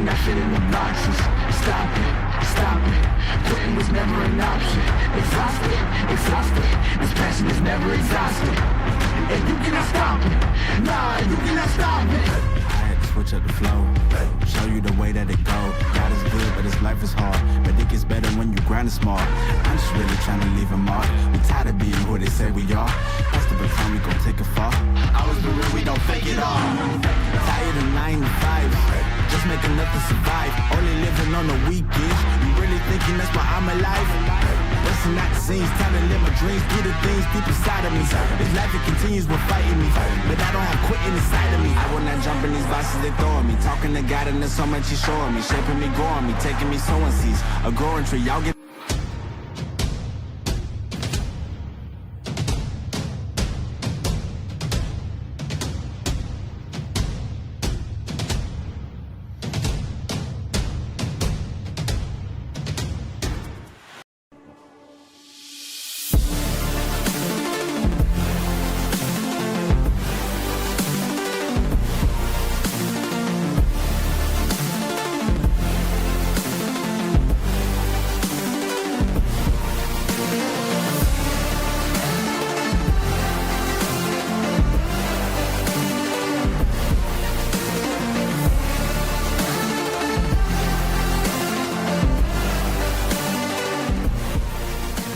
making that shit in the boxes. Stop it, stop it. Quitting was never an option. Exhausted, this passion is never exhausted. And you cannot stop it, nah, you cannot stop it. I had to switch up the flow, show you the way that it go. God is good, but his life is hard. But it gets better when you grind it smart. I'm just really trying to leave a mark. We tired of being who they say we are. That's the time we gon' take it far. Always been real, we don't fake it all. Tired of 9 to 5, just making enough to survive. Only living on the weekends. You really thinking that's why I'm alive? Busting out the scenes, time to live my dreams, do the things deep inside of me. This life, it continues with fighting me, but I don't have quitting inside of me. I will not jump in these boxes they throwing me. Talking to God and there's so much he's showing me. Shaping me, growing me, taking me sowing seeds. A growing tree, y'all get.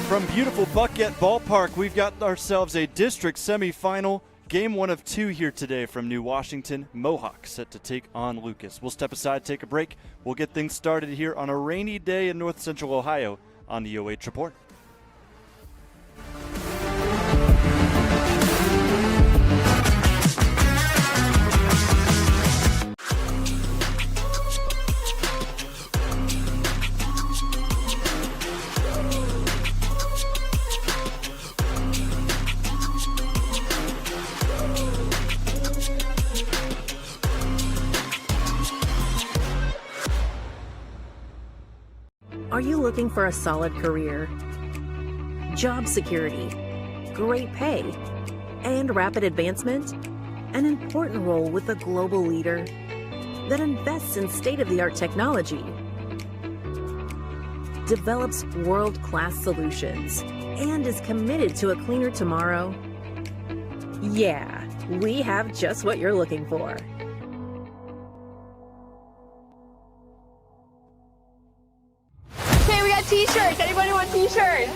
From beautiful Buckeye Ballpark, we've got ourselves a district semifinal. Game 1 of 2 here today from New Washington. Mohawk set to take on Lucas. We'll step aside, take a break. We'll get things started here on a rainy day in North Central Ohio on the OH Report. Are you looking for a solid career, job security, great pay, and rapid advancement? An important role with a global leader that invests in state-of-the-art technology, develops world-class solutions, and is committed to a cleaner tomorrow? Yeah, we have just what you're looking for. T-shirts. Anybody want t-shirts?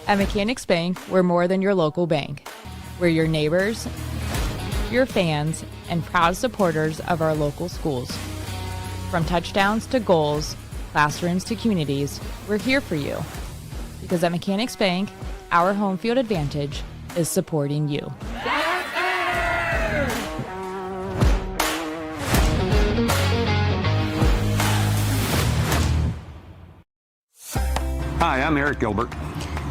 At Mechanics Bank, we're more than your local bank. We're your neighbors, your fans, and proud supporters of our local schools. From touchdowns to goals, classrooms to communities, we're here for you. Because at Mechanics Bank, our home field advantage is supporting you. Hi, I'm Eric Gilbert.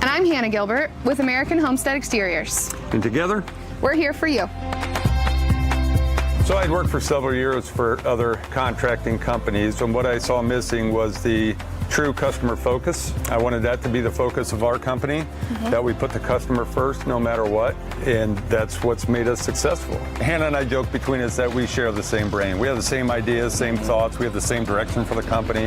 And I'm Hannah Gilbert with American Homestead Exteriors. And together, we're here for you. So I'd worked for several years for other contracting companies, and what I saw missing was the true customer focus. I wanted that to be the focus of our company, that we put the customer first no matter what, and that's what's made us successful. Hannah and I joke between us that we share the same brain. We have the same ideas, same thoughts, we have the same direction for the company,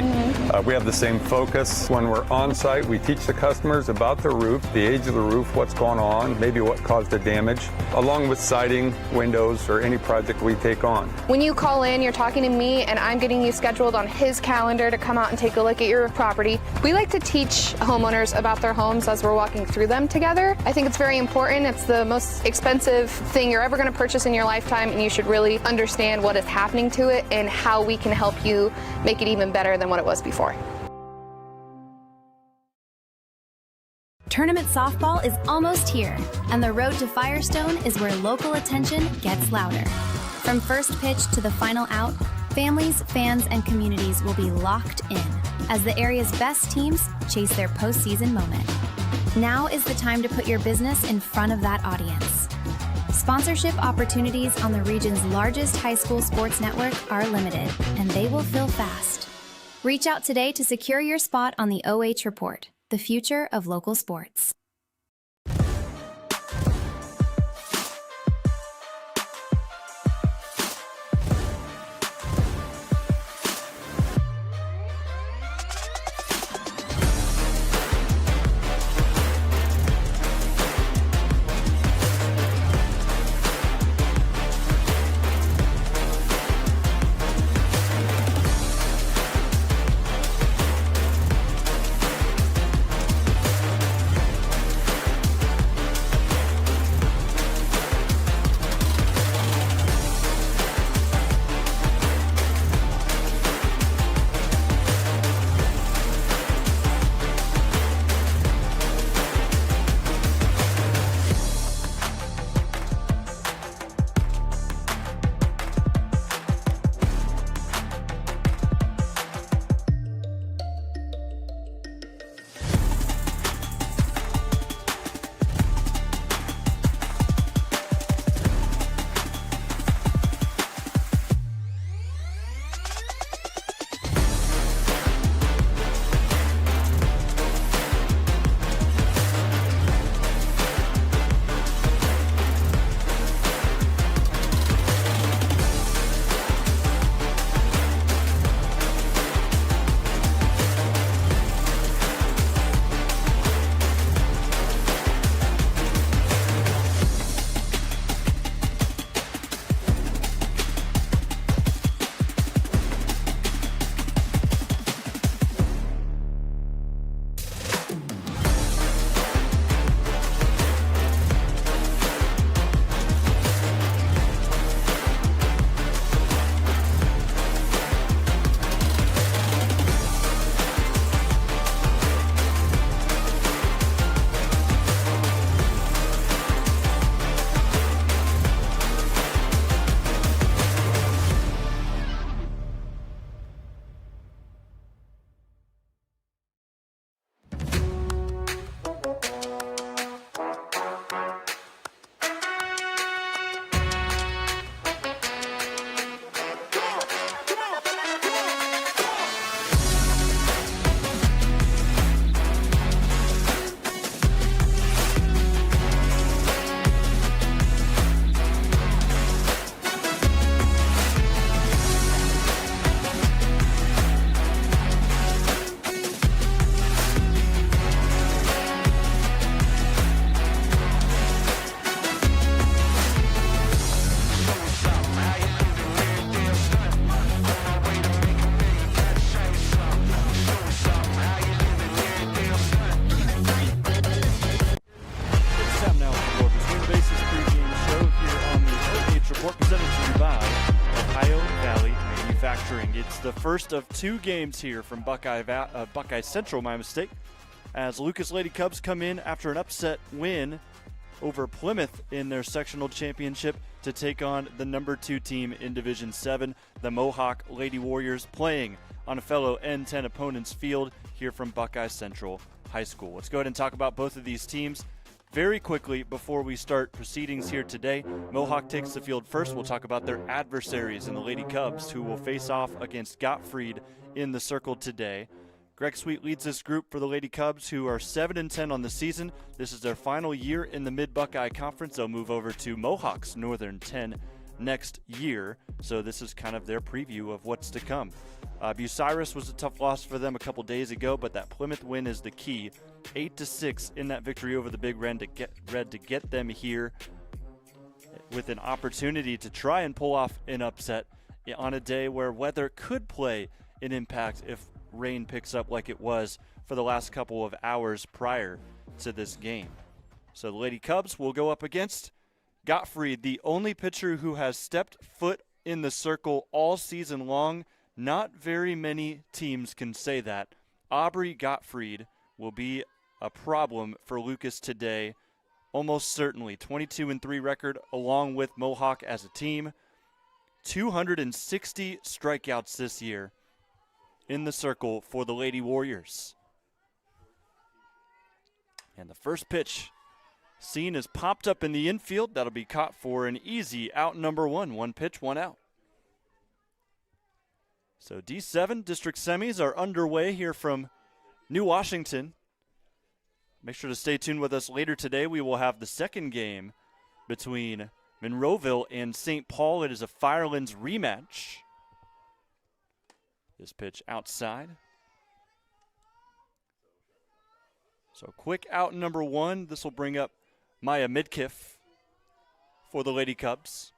we have the same focus. When we're on site, we teach the customers about the roof, the age of the roof, what's going on, maybe what caused the damage, along with siding, windows, or any project we take on. When you call in, you're talking to me, and I'm getting you scheduled on his calendar to come out and take a look at your property. We like to teach homeowners about their homes as we're walking through them together. I think it's very important. It's the most expensive thing you're ever going to purchase in your lifetime, and you should really understand what is happening to it and how we can help you make it even better than what it was before. Tournament softball is almost here, and the road to Firestone is where local attention gets louder. From first pitch to the final out, families, fans, and communities will be locked in as the area's best teams chase their postseason moment. Now is the time to put your business in front of that audience. Sponsorship opportunities on the region's largest high school sports network are limited, and they will fill fast. Reach out today to secure your spot on the OH Report, the future of local sports. the first of 2 games here from Buckeye Central, my mistake, as Lucas Lady Cubs come in after an upset win over Plymouth in their sectional championship to take on the number 2 team in Division 7, the Mohawk Lady Warriors, playing on a fellow N10 opponent's field here from Buckeye Central High School. Let's go ahead and talk about both of these teams very quickly before we start proceedings here today. Mohawk takes the field first. We'll talk about their adversaries in the Lady Cubs, who will face off against Gottfried in the circle today. Greg Sweet leads this group for the Lady Cubs, who are 7-10 on the season. This is their final year in the Mid-Buckeye Conference. They'll move over to Mohawk's Northern 10 next year, so this is kind of their preview of what's to come. Bucyrus was a tough loss for them a couple days ago, but that Plymouth win is the key. 8-6 in that victory over the Big Red to get them here with an opportunity to try and pull off an upset on a day where weather could play an impact if rain picks up like it was for the last couple of hours prior to this game. So the Lady Cubs will go up against Gottfried, the only pitcher who has stepped foot in the circle all season long. Not very many teams can say that. Aubrey Gottfried will be a problem for Lucas today, almost certainly. 22-3 record along with Mohawk as a team. 260 strikeouts this year in the circle for the Lady Warriors. And the first pitch seen is popped up in the infield. That'll be caught for an easy out number 1. 1 pitch, 1 out. So D7 District Semis are underway here from New Washington. Make sure to stay tuned with us later today. We will have the second game between Monroeville and St. Paul. It is a Firelands rematch. This pitch outside. So quick out number 1. This will bring up Maya Midkiff for the Lady Cubs.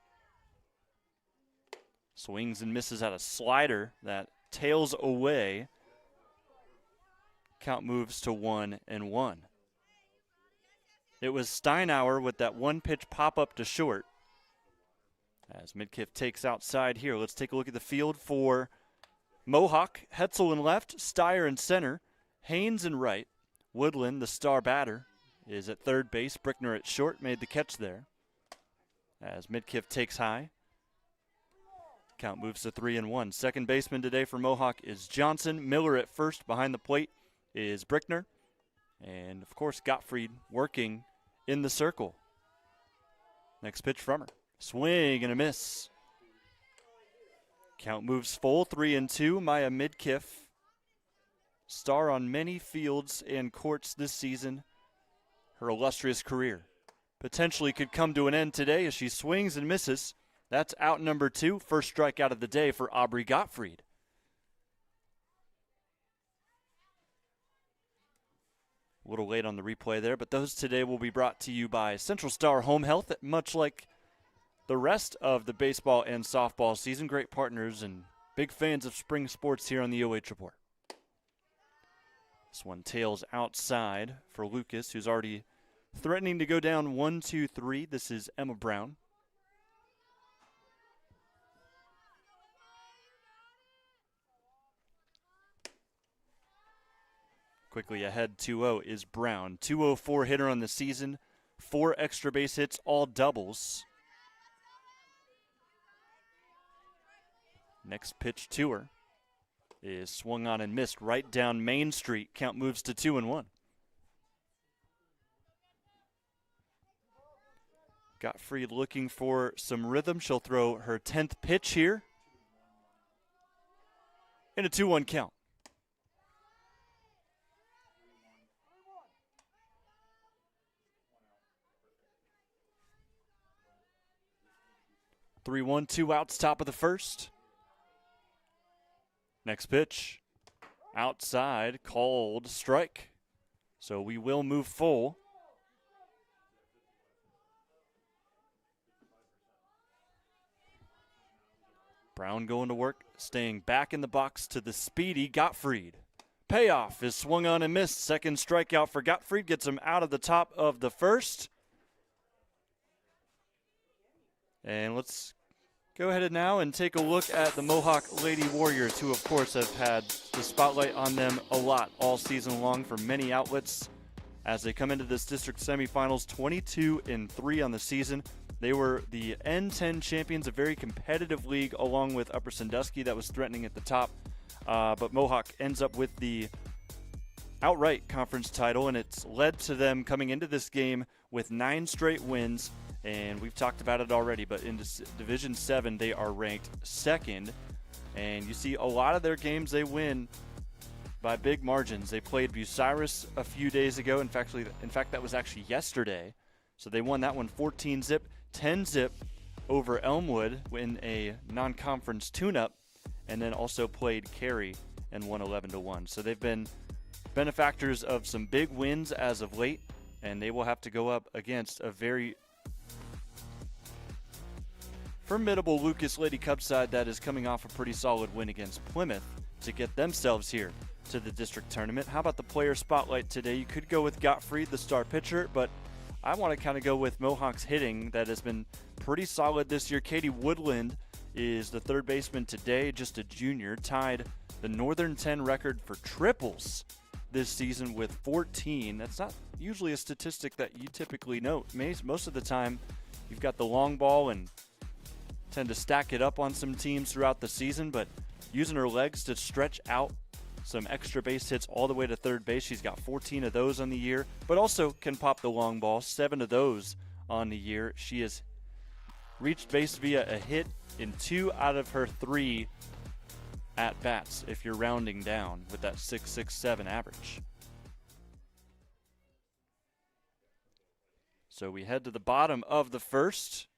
Swings and misses at a slider that tails away. Count moves to 1-1. It was Steinauer with that 1-pitch pop-up to short. As Midkiff takes outside here, let's take a look at the field for Mohawk. Hetzel in left, Steyer in center, Haynes in right. Woodland, the star batter, is at third base. Brickner at short, made the catch there. As Midkiff takes high. Count moves to 3-1. Second baseman today for Mohawk is Johnson. Miller at first. Behind the plate is Brickner. And, of course, Gottfried working in the circle. Next pitch from her. Swing and a miss. Count moves full, 3-2. Maya Midkiff, star on many fields and courts this season. Her illustrious career potentially could come to an end today as she swings and misses. That's out number 2. First strikeout of the day for Aubrey Gottfried. A little late on the replay there, but those today will be brought to you by Central Star Home Health. Much like the rest of the baseball and softball season, great partners and big fans of spring sports here on the OH Report. This one tails outside for Lucas, who's already threatening to go down 1-2-3. This is Emma Brown. Quickly ahead, 2-0 is Brown. 204 hitter on the season, 4 extra base hits, all doubles. Next pitch to her is swung on and missed right down Main Street. Count moves to 2-1. Gottfried looking for some rhythm. She'll throw her 10th pitch here. In a 2-1 count. Three, 1, 2 outs, top of the first. Next pitch, outside, called strike. So we will move full. Brown going to work, staying back in the box to the speedy Gottfried. Payoff is swung on and missed. Second strikeout for Gottfried gets him out of the top of the first. And let's Go ahead now and take a look at the Mohawk Lady Warriors, who of course have had the spotlight on them a lot all season long from many outlets as they come into this district semifinals 22-3 on the season. They were the N10 champions, a very competitive league along with Upper Sandusky that was threatening at the top. But Mohawk ends up with the outright conference title, and it's led to them coming into this game with 9 straight wins. And we've talked about it already, but in Division 7, they are ranked 2nd. And you see a lot of their games they win by big margins. They played Bucyrus a few days ago. In fact, that was actually yesterday. So they won that one 14-zip, 10-zip over Elmwood in a non-conference tune-up, and then also played Cary and won 11-1. So they've been benefactors of some big wins as of late, and they will have to go up against a very formidable Lucas Lady Cub side that is coming off a pretty solid win against Plymouth to get themselves here to the district tournament. How about the player spotlight today? You could go with Gottfried, the star pitcher, but I want to kind of go with Mohawk's hitting that has been pretty solid this year. Katie Woodland is the third baseman today, just a junior, tied the Northern 10 record for triples this season with 14. That's not usually a statistic that you typically note. Most of the time, you've got the long ball and tend to stack it up on some teams throughout the season, but using her legs to stretch out some extra base hits all the way to third base. She's got 14 of those on the year, but also can pop the long ball, 7 of those on the year. She has reached base via a hit in 2 out of her 3 at-bats, if you're rounding down with that 6.67 average. So we head to the bottom of the first.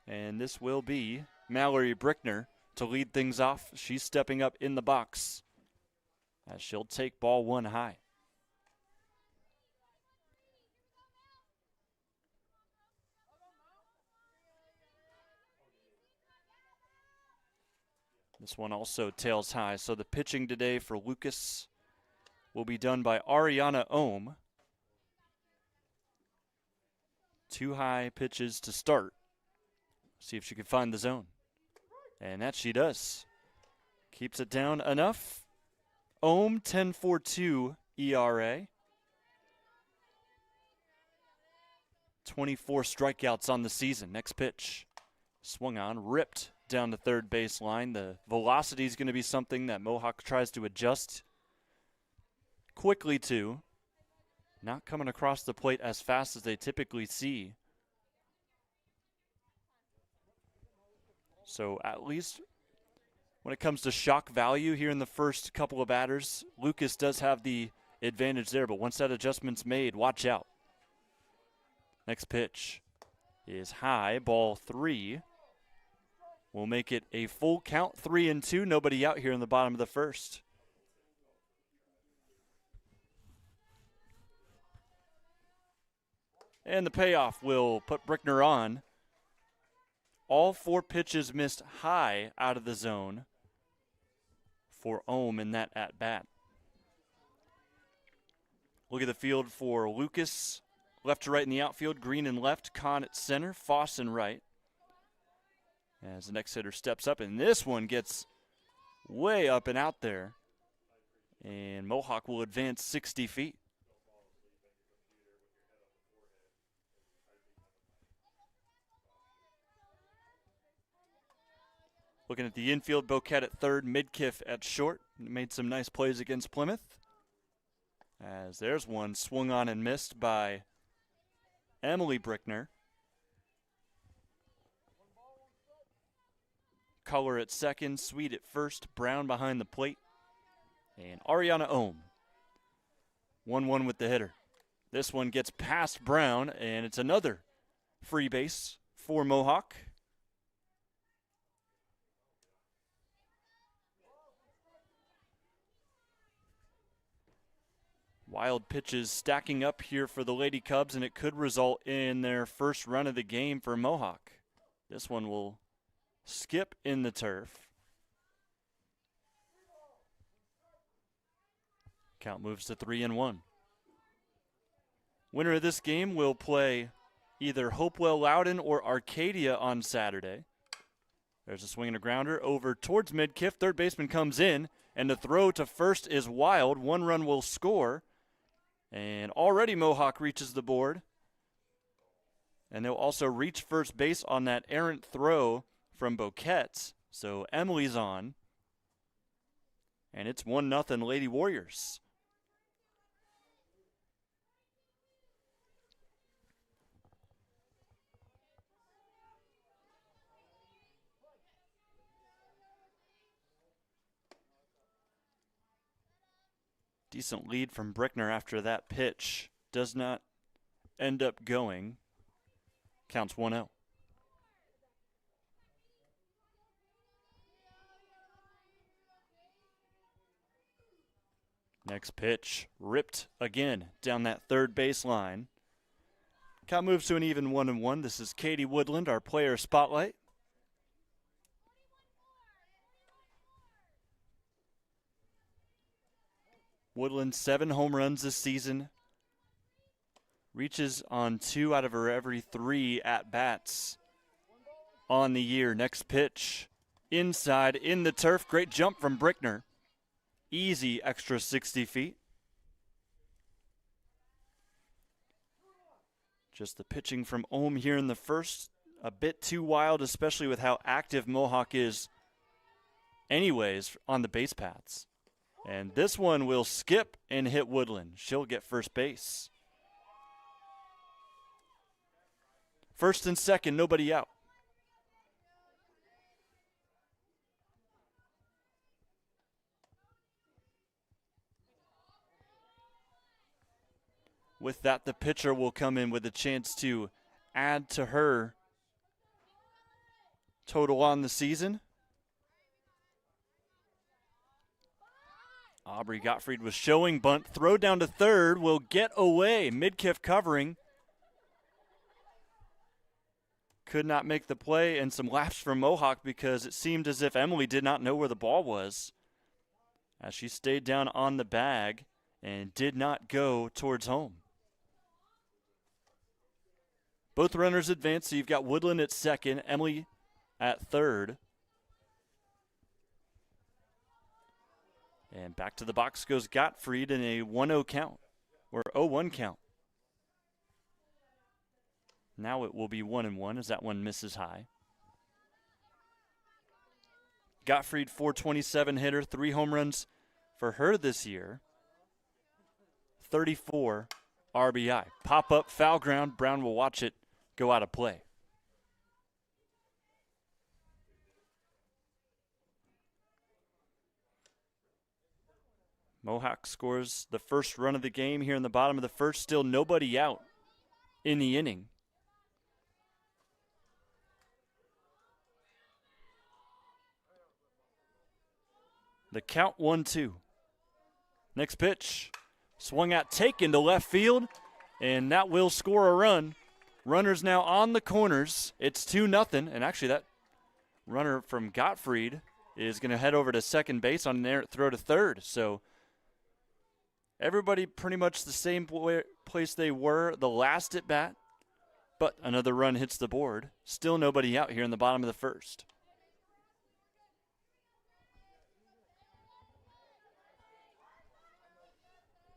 And this will be Mallory Brickner to lead things off. She's stepping up in the box as she'll take ball 1 high. This one also tails high. So the pitching today for Lucas will be done by Ariana Ohm. 2 high pitches to start. See if she can find the zone. And that she does. Keeps it down enough. Ohm, 10.42 ERA. 24 strikeouts on the season. Next pitch. Swung on, ripped down the third baseline. The velocity is going to be something that Mohawk tries to adjust quickly to. Not coming across the plate as fast as they typically see. So at least when it comes to shock value here in the first couple of batters, Lucas does have the advantage there, but once that adjustment's made, watch out. Next pitch is high, ball 3. We'll make it a full count, 3-2, nobody out here in the bottom of the first. And the payoff will put Brickner on. All 4 pitches missed high out of the zone for Ohm in that at-bat. Look at the field for Lucas. Left to right in the outfield, Green and left, Kahn at center, Foss in right. As the next hitter steps up, and this one gets way up and out there. And Mohawk will advance 60 feet. Looking at the infield, Boquette at third, Midkiff at short. Made some nice plays against Plymouth. As there's one swung on and missed by Emily Brickner. Color at second, Sweet at first, Brown behind the plate. And Ariana Ohm. 1-1 with the hitter. This one gets past Brown, and it's another free base for Mohawk. Wild pitches stacking up here for the Lady Cubs, and it could result in their first run of the game for Mohawk. This one will skip in the turf. Count moves to 3-1. Winner of this game will play either Hopewell Loudon or Arcadia on Saturday. There's a swing and a grounder over towards midkiff. Third baseman comes in, and the throw to first is wild. 1 run will score, and already Mohawk reaches the board. And they'll also reach first base on that errant throw from Boquette. So Emily's on, and it's 1-0 Lady Warriors. Decent lead from Brickner after that pitch. Does not end up going. Counts 1-0. Next pitch, ripped again down that third baseline. Count moves to an even 1-1. This is Katie Woodland, our player spotlight. Woodland, 7 home runs this season. Reaches on 2 out of her every 3 at-bats on the year. Next pitch, inside, in the turf. Great jump from Brickner. Easy extra 60 feet. Just the pitching from Ohm here in the first. A bit too wild, especially with how active Mohawk is anyways on the base paths. And this one will skip and hit Woodland. She'll get first base. First and second, nobody out. With that, the pitcher will come in with a chance to add to her total on the season. Aubrey Gottfried was showing bunt. Throw down to third will get away. Midkiff covering. Could not make the play, and some laps from Mohawk because it seemed as if Emily did not know where the ball was as she stayed down on the bag and did not go towards home. Both runners advance, so you've got Woodland at second, Emily at third. And back to the box goes Gottfried in a 1-0 count, or 0-1 count. Now it will be 1-1 as that one misses high. Gottfried, 427 hitter, 3 home runs for her this year. 34 RBI. Pop up, foul ground. Brown will watch it go out of play. Mohawk scores the first run of the game here in the bottom of the first. Still nobody out in the inning. The count 1-2. Next pitch. Swung out, taken to left field, and that will score a run. Runners now on the corners. It's 2-0, and actually that runner from Gottfried is going to head over to second base on an errant throw to third. So everybody pretty much the same place they were the last at bat, but another run hits the board. Still nobody out here in the bottom of the first.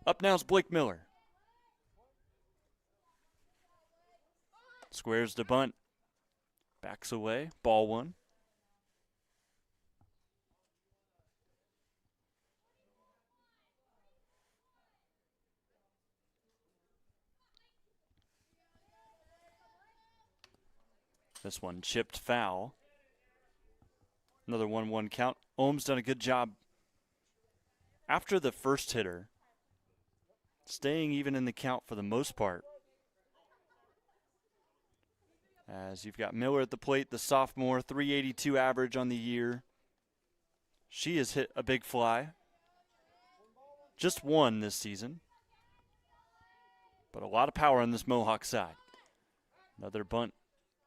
Up now is Blake Miller. Squares to bunt. Backs away. Ball one. This one chipped foul. Another 1-1 count. Ohm's done a good job after the first hitter, staying even in the count for the most part. As you've got Miller at the plate, the sophomore, 382 average on the year. She has hit a big fly. Just one this season. But a lot of power on this Mohawk side. Another bunt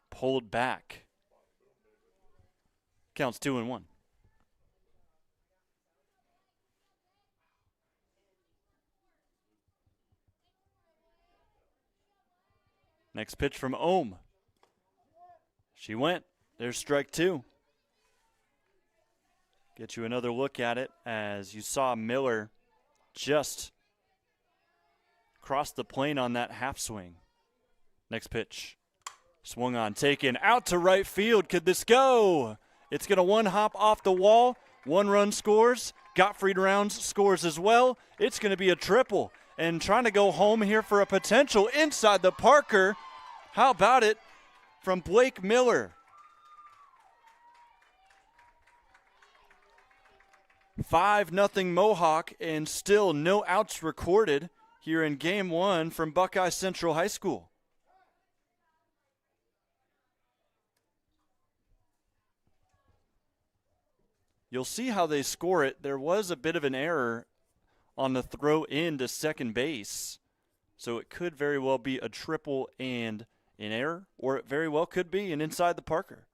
pulled back. Counts 2-1. Next pitch from Ohm. She went. There's strike 2. Get you another look at it as you saw Miller just cross the plane on that half swing. Next pitch. Swung on, taken out to right field. Could this go? It's going to one hop off the wall. 1 run scores. Gottfried Rounds scores as well. It's going to be a triple. And trying to go home here for a potential inside the Parker. How about it from Blake Miller? 5-0 Mohawk, and still no outs recorded here in Game 1 from Buckeye Central High School. You'll see how they score it. There was a bit of an error on the throw in to second base, so it could very well be a triple and an error, or it very well could be an inside the Parker.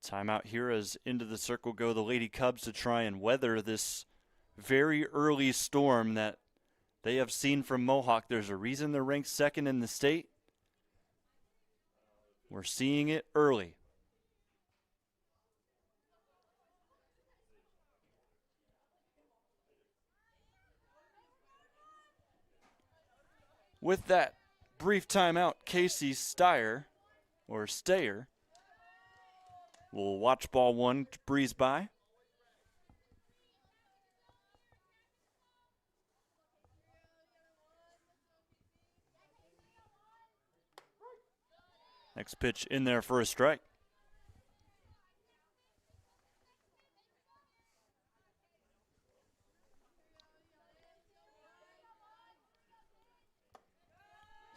Timeout here as into the circle go the Lady Cubs to try and weather this very early storm that they have seen from Mohawk. There's a reason they're ranked 2nd in the state. We're seeing it early. With that brief timeout, Casey Steyer will watch ball 1 breeze by. Next pitch in there for a strike.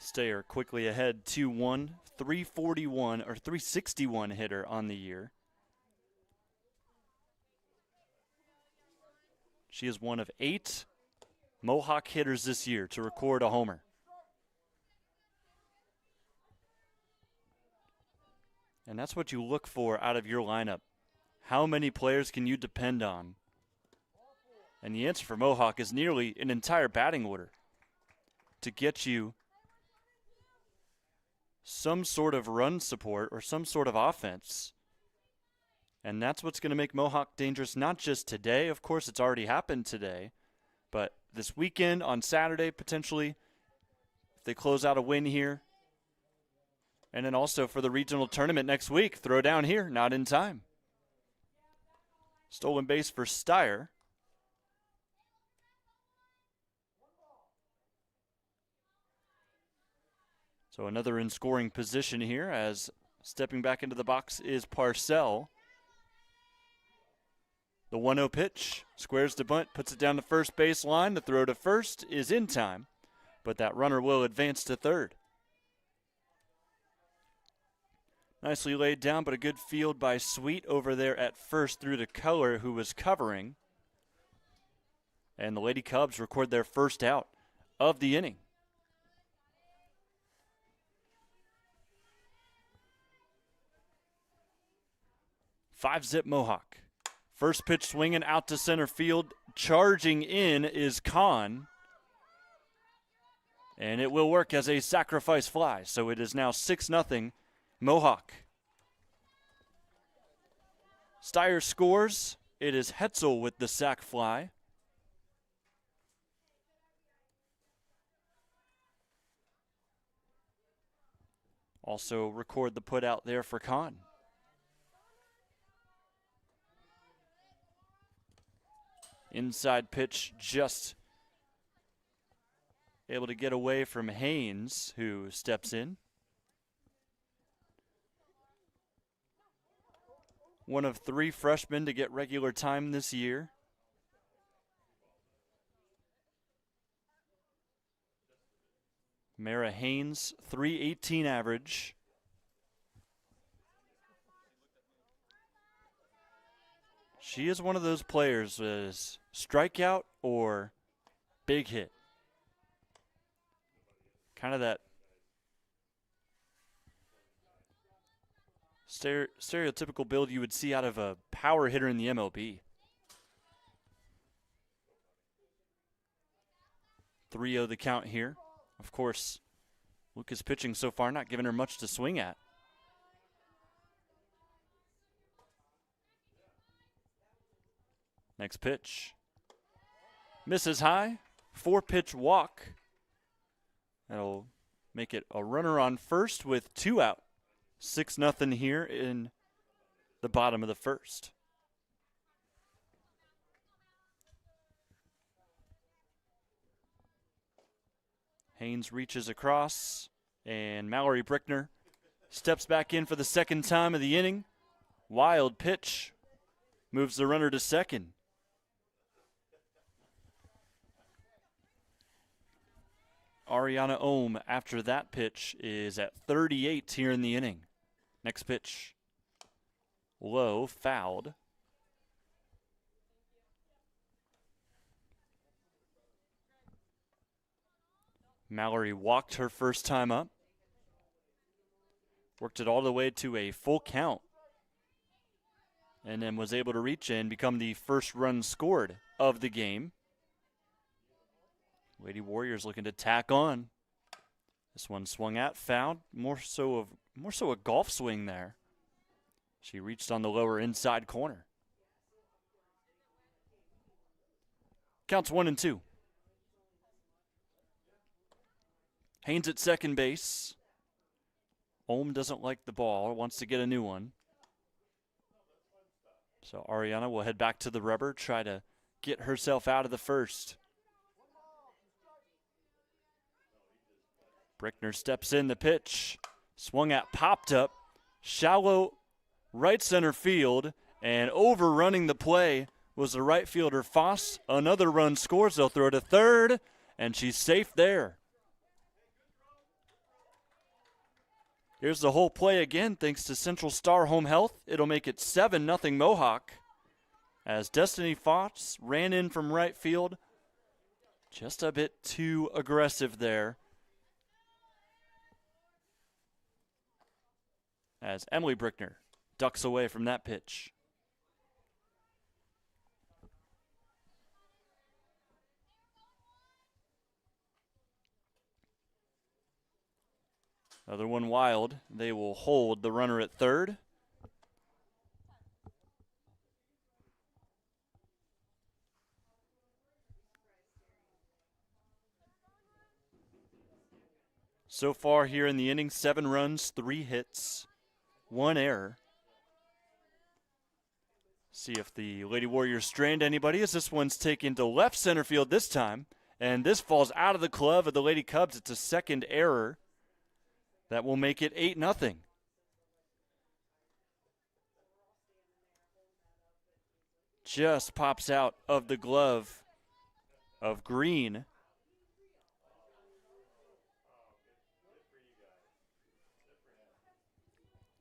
Steyer quickly ahead 2-1, 341 or 361 hitter on the year. She is one of 8 Mohawk hitters this year to record a homer. And that's what you look for out of your lineup. How many players can you depend on? And the answer for Mohawk is nearly an entire batting order to get you some sort of run support or some sort of offense. And that's what's going to make Mohawk dangerous, not just today. Of course, it's already happened today. But this weekend, on Saturday, potentially, if they close out a win here. And then also for the regional tournament next week, throw down here, not in time. Stolen base for Steyer. So another in scoring position here as stepping back into the box is Parcell. The 1-0 pitch, squares to bunt, puts it down the first base line. The throw to first is in time, but that runner will advance to third. Nicely laid down, but a good field by Sweet over there at first through to Keller, who was covering. And the Lady Cubs record their first out of the inning. Five-zip Mohawk. First pitch swinging out to center field. Charging in is Kahn. And it will work as a sacrifice fly. So it is now 6-0 Mohawk. Steyer scores. It is Hetzel with the sac fly. Also record the put out there for Kahn. Inside pitch just able to get away from Haynes, who steps in. One of 3 freshmen to get regular time this year. Mara Haynes, .318 average. She is one of those players with strikeout or big hit. Kind of that stereotypical build you would see out of a power hitter in the MLB. 3-0 the count here. Of course, Lucas pitching so far, not giving her much to swing at. Next pitch. Misses high. 4-pitch walk. That'll make it a runner on first with 2 out. 6-0 here in the bottom of the first. Haynes reaches across, and Mallory Brickner steps back in for the second time of the inning. Wild pitch. Moves the runner to second. Ariana Ohm, after that pitch, is at 38 here in the inning. Next pitch. Low, fouled. Mallory walked her first time up. Worked it all the way to a full count. And then was able to reach and become the first run scored of the game. Lady Warriors looking to tack on. This one swung at, fouled. More so a golf swing there. She reached on the lower inside corner. Counts 1-2. Haynes at second base. Ohm doesn't like the ball, wants to get a new one. So Ariana will head back to the rubber, try to get herself out of the first. Brickner steps in the pitch. Swung at, popped up. Shallow right center field, and overrunning the play was the right fielder Foss. Another run scores. They'll throw to third, and she's safe there. Here's the whole play again, thanks to Central Star Home Health. It'll make it 7-0 Mohawk, as Destiny Foss ran in from right field. Just a bit too aggressive there, as Emily Brickner ducks away from that pitch. Another one wild. They will hold the runner at third. So far here in the inning, 7 runs, 3 hits, 1 error. See if the Lady Warriors strand anybody, as this one's taken to left center field this time. And this falls out of the glove of the Lady Cubs. It's a second error. That will make it 8-0. Just pops out of the glove of Green.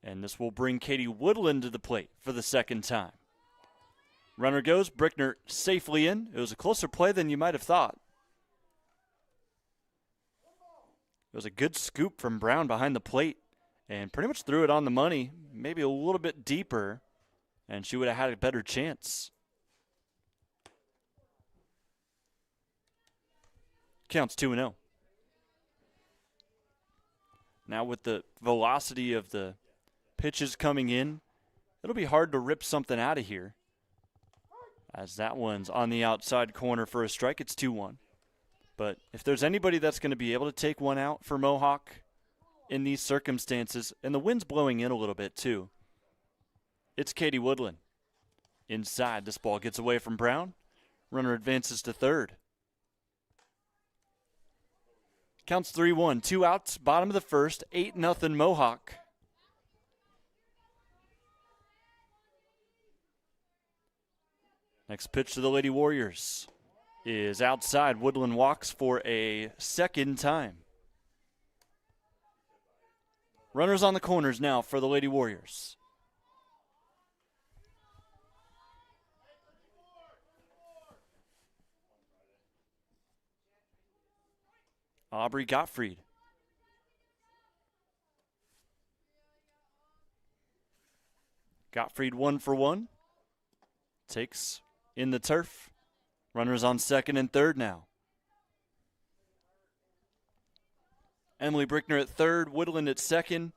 And this will bring Katie Woodland to the plate for the second time. Runner goes, Brickner safely in. It was a closer play than you might have thought. It was a good scoop from Brown behind the plate and pretty much threw it on the money, maybe a little bit deeper, and she would have had a better chance. Counts 2-0. Now with the velocity of the pitches coming in, it'll be hard to rip something out of here, as that one's on the outside corner for a strike. It's 2-1. But if there's anybody that's going to be able to take one out for Mohawk in these circumstances, and the wind's blowing in a little bit too, it's Katie Woodland. Inside, this ball gets away from Brown. Runner advances to third. Counts 3-1, 2 outs, bottom of the first, 8-0 Mohawk. Next pitch to the Lady Warriors is outside. Woodland walks for a second time. Runners on the corners now for the Lady Warriors. Aubrey Gottfried. Gottfried 1 for 1. Takes in the turf. Runners on second and third now. Emily Brickner at third, Woodland at second.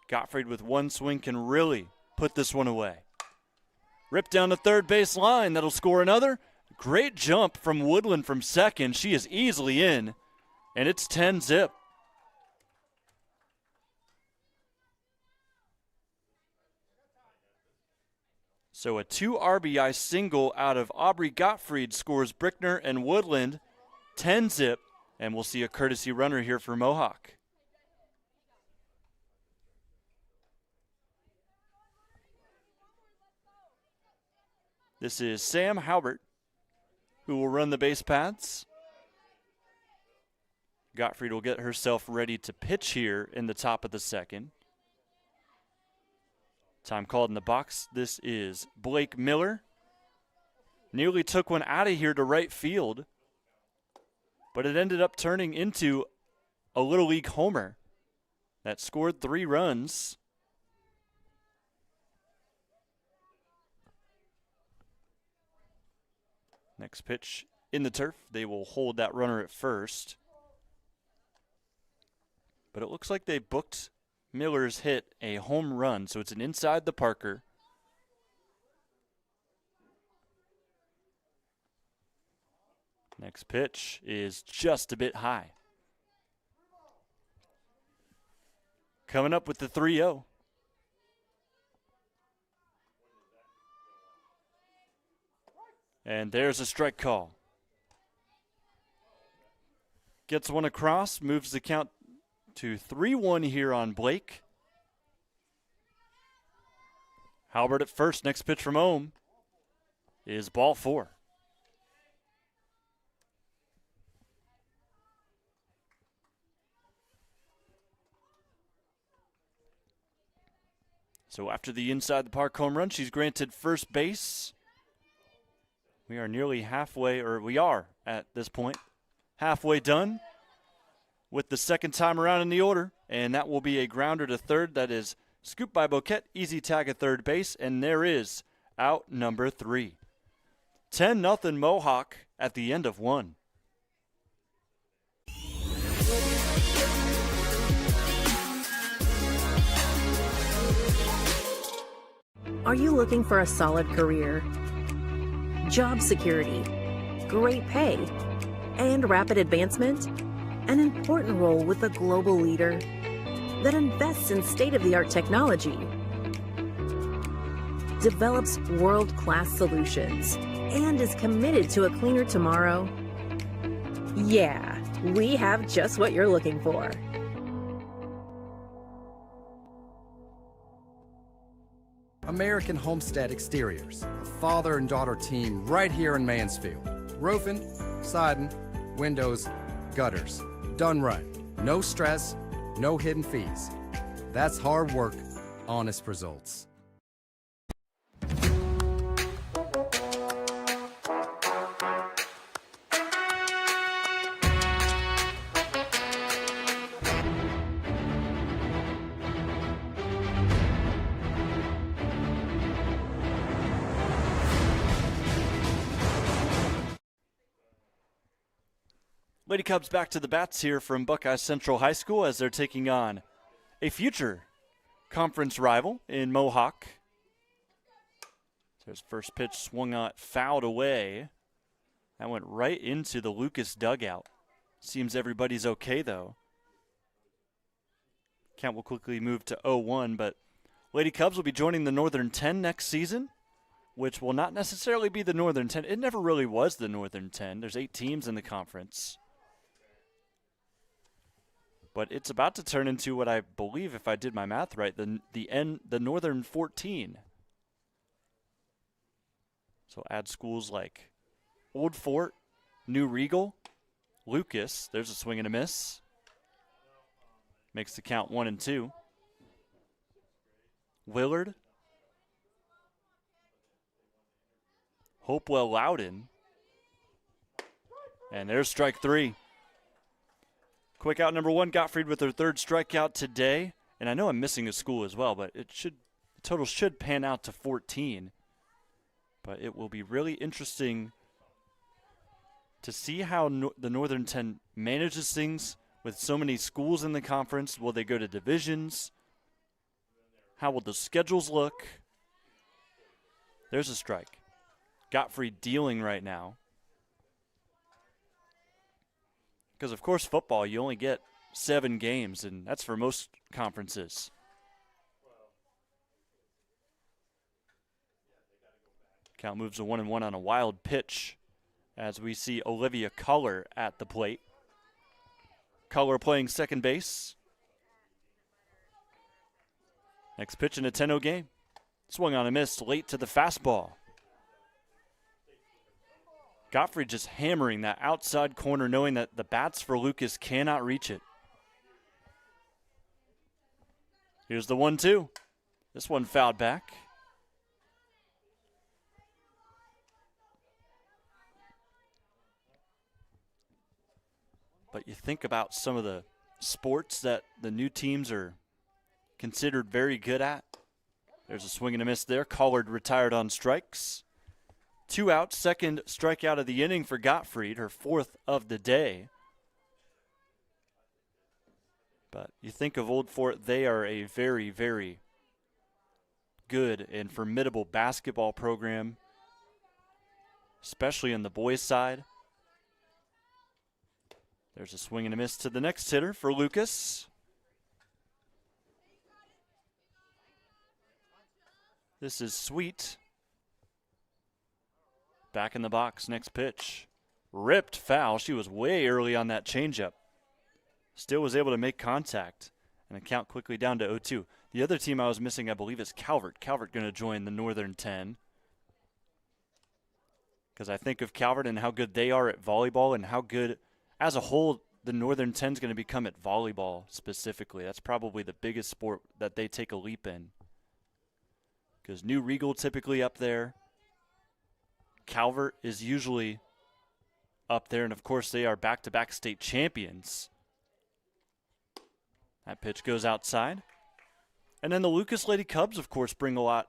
Gottfried with one swing can really put this one away. Ripped down the third base line. That'll score another. Great jump from Woodland from second. She is easily in, and it's 10-zip. So a 2 RBI single out of Aubrey Gottfried scores Brickner and Woodland 10-zip, and we'll see a courtesy runner here for Mohawk. This is Sam Halbert, who will run the base paths. Gottfried will get herself ready to pitch here in the top of the second. Time called in the box. This is Blake Miller. Nearly took one out of here to right field, but it ended up turning into a Little League homer that scored 3 runs. Next pitch in the turf. They will hold that runner at first. But it looks like they booked Miller's hit a home run, so it's an inside the Parker. Next pitch is just a bit high. Coming up with the 3-0. And there's a strike call. Gets one across, moves the count to 3-1 here on Blake. Halbert at first. Next pitch from Ohm is ball 4. So after the inside the park home run, she's granted first base. We are nearly halfway, or we are at this point, halfway done with the second time around in the order, and that will be a grounder to third. That is scooped by Boquette, easy tag at third base, and there is out number 3. 10-0 Mohawk at the end of 1. Are you looking for a solid career, job security, great pay, and rapid advancement? An important role with a global leader that invests in state-of-the-art technology, develops world-class solutions, and is committed to a cleaner tomorrow? Yeah, we have just what you're looking for. American Homestead Exteriors, a father and daughter team right here in Mansfield. Roofing, siding, windows, gutters. Done right. No stress, no hidden fees. That's hard work, honest results. Lady Cubs back to the bats here from Buckeye Central High School as they're taking on a future conference rival in Mohawk. So his first pitch swung out, fouled away. That went right into the Lucas dugout. Seems everybody's okay, though. Count will quickly move to 0-1, but Lady Cubs will be joining the Northern 10 next season, which will not necessarily be the Northern 10. It never really was the Northern 10. There's 8 teams in the conference. But it's about to turn into what I believe, if I did my math right, the Northern 14. So add schools like Old Fort, New Regal, Lucas. There's a swing and a miss. Makes the count 1-2. Willard. Hopewell Loudon. And there's strike 3. Quick out number 1, Gottfried with her 3rd strikeout today. And I know I'm missing a school as well, but the total should pan out to 14. But it will be really interesting to see how the Northern 10 manages things with so many schools in the conference. Will they go to divisions? How will the schedules look? There's a strike. Gottfried dealing right now. Because, of course, football, you only get 7 games, and that's for most conferences. Count moves to 1-1 on a wild pitch as we see Olivia Culler at the plate. Culler playing second base. Next pitch in a 10-0 game. Swung on a miss late to the fastball. Gottfried just hammering that outside corner, knowing that the bats for Lucas cannot reach it. Here's the 1-2. This one fouled back. But you think about some of the sports that the new teams are considered very good at. There's a swing and a miss there. Collard retired on strikes. 2 outs, second strikeout of the inning for Gottfried, her 4th of the day. But you think of Old Fort, they are a very, very good and formidable basketball program, especially on the boys' side. There's a swing and a miss to the next hitter for Lucas. This is Sweet. Back in the box, next pitch. Ripped foul. She was way early on that changeup. Still was able to make contact. And a count quickly down to 0-2. The other team I was missing, I believe, is Calvert. Calvert going to join the Northern 10. Because I think of Calvert and how good they are at volleyball and how good, as a whole, the Northern 10 is going to become at volleyball specifically. That's probably the biggest sport that they take a leap in. Because New Regal typically up there. Calvert is usually up there, and of course they are back-to-back state champions. That pitch goes outside. And then the Lucas Lady Cubs, of course, bring a lot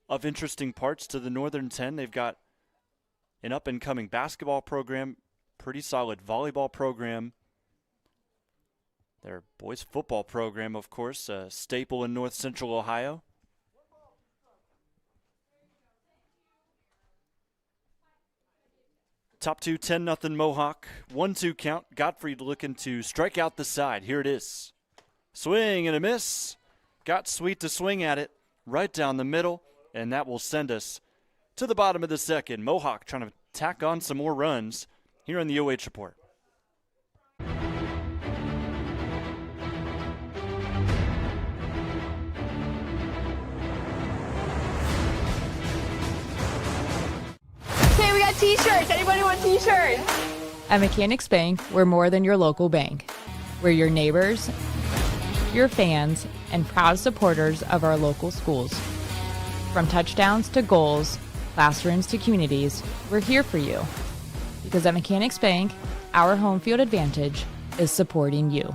of interesting parts to the Northern 10. They've got an up-and-coming basketball program, pretty solid volleyball program. Their boys football program, of course, a staple in North Central Ohio. Top 2, 10-0 Mohawk. 1-2 count. Gottfried looking to strike out the side. Here it is. Swing and a miss. Got Sweet to swing at it right down the middle, and that will send us to the bottom of the second. Mohawk trying to tack on some more runs here on the OH Report. Okay, we got t-shirts. Anybody want t-shirts? At Mechanics Bank, we're more than your local bank. We're your neighbors, your fans, and proud supporters of our local schools. From touchdowns to goals, classrooms to communities, we're here for you. Because at Mechanics Bank, our home field advantage is supporting you.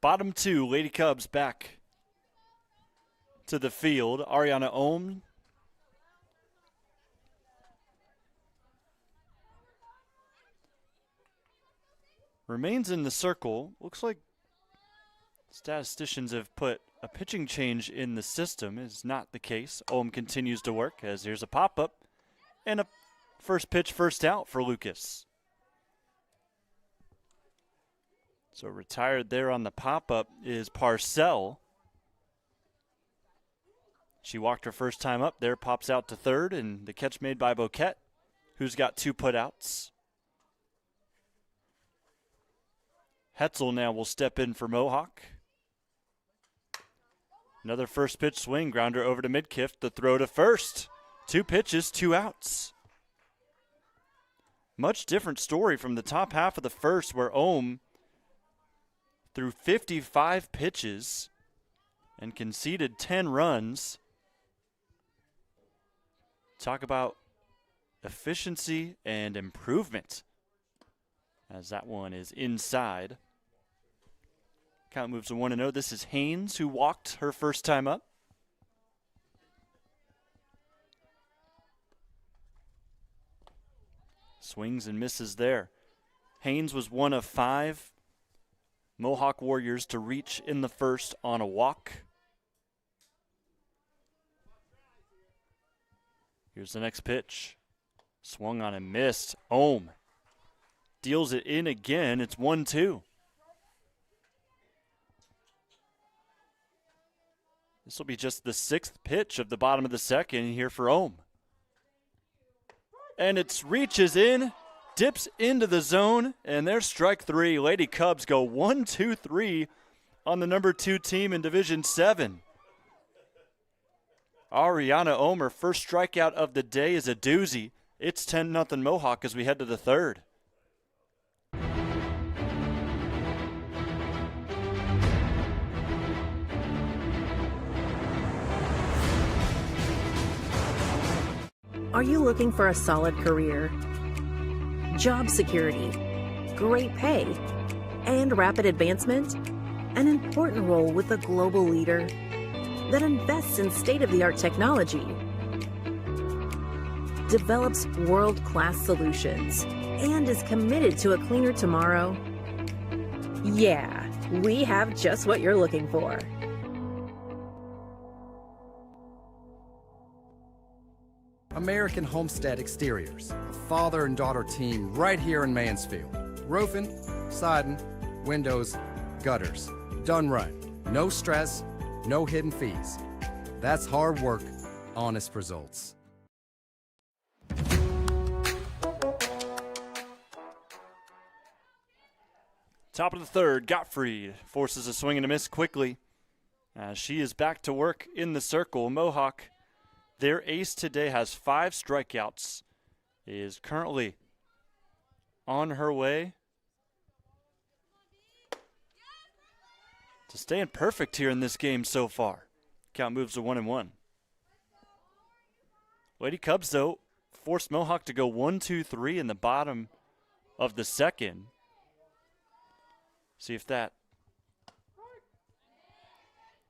Bottom 2, Lady Cubs back to the field. Ariana Ohm remains in the circle. Looks like statisticians have put a pitching change in the system. Is not the case. Ohm continues to work as there's a pop-up and a first pitch, first out for Lucas. So retired there on the pop-up is Parcell. She walked her first time up there, pops out to third, and the catch made by Boquette, who's got 2 putouts. Hetzel now will step in for Mohawk. Another first pitch swing, grounder over to Midkiff. The throw to first. 2 pitches, 2 outs. Much different story from the top half of the first, where Ohm threw 55 pitches and conceded 10 runs. Talk about efficiency and improvement, as that one is inside. Count moves to 1-0. This is Haynes, who walked her first time up. Swings and misses there. Haynes was one of 5 Mohawk Warriors to reach in the first on a walk. Here's the next pitch. Swung on and missed. Ohm deals it in again. It's 1-2. This will be just the 6th pitch of the bottom of the second here for Ohm. And it reaches in, dips into the zone, and there's strike 3. Lady Cubs go 1-2-3 on the number 2 team in Division 7. Ariana Ohm, her first strikeout of the day, is a doozy. It's 10-0 Mohawk as we head to the 3rd. Are you looking for a solid career, job security, great pay, and rapid advancement? An important role with a global leader that invests in state-of-the-art technology, develops world-class solutions, and is committed to a cleaner tomorrow? Yeah, we have just what you're looking for. American Homestead Exteriors, a father and daughter team right here in Mansfield. Roofing, siding, windows, gutters. Done right. No stress, no hidden fees. That's hard work, honest results. Top of the 3rd, Gottfried forces a swing and a miss quickly as she is back to work in the circle. Mohawk, their ace today, has 5 strikeouts, is currently on her way to staying perfect here in this game so far. Count moves to 1-1. Lady Cubs, though, forced Mohawk to go 1-2-3 in the bottom of the second. See if that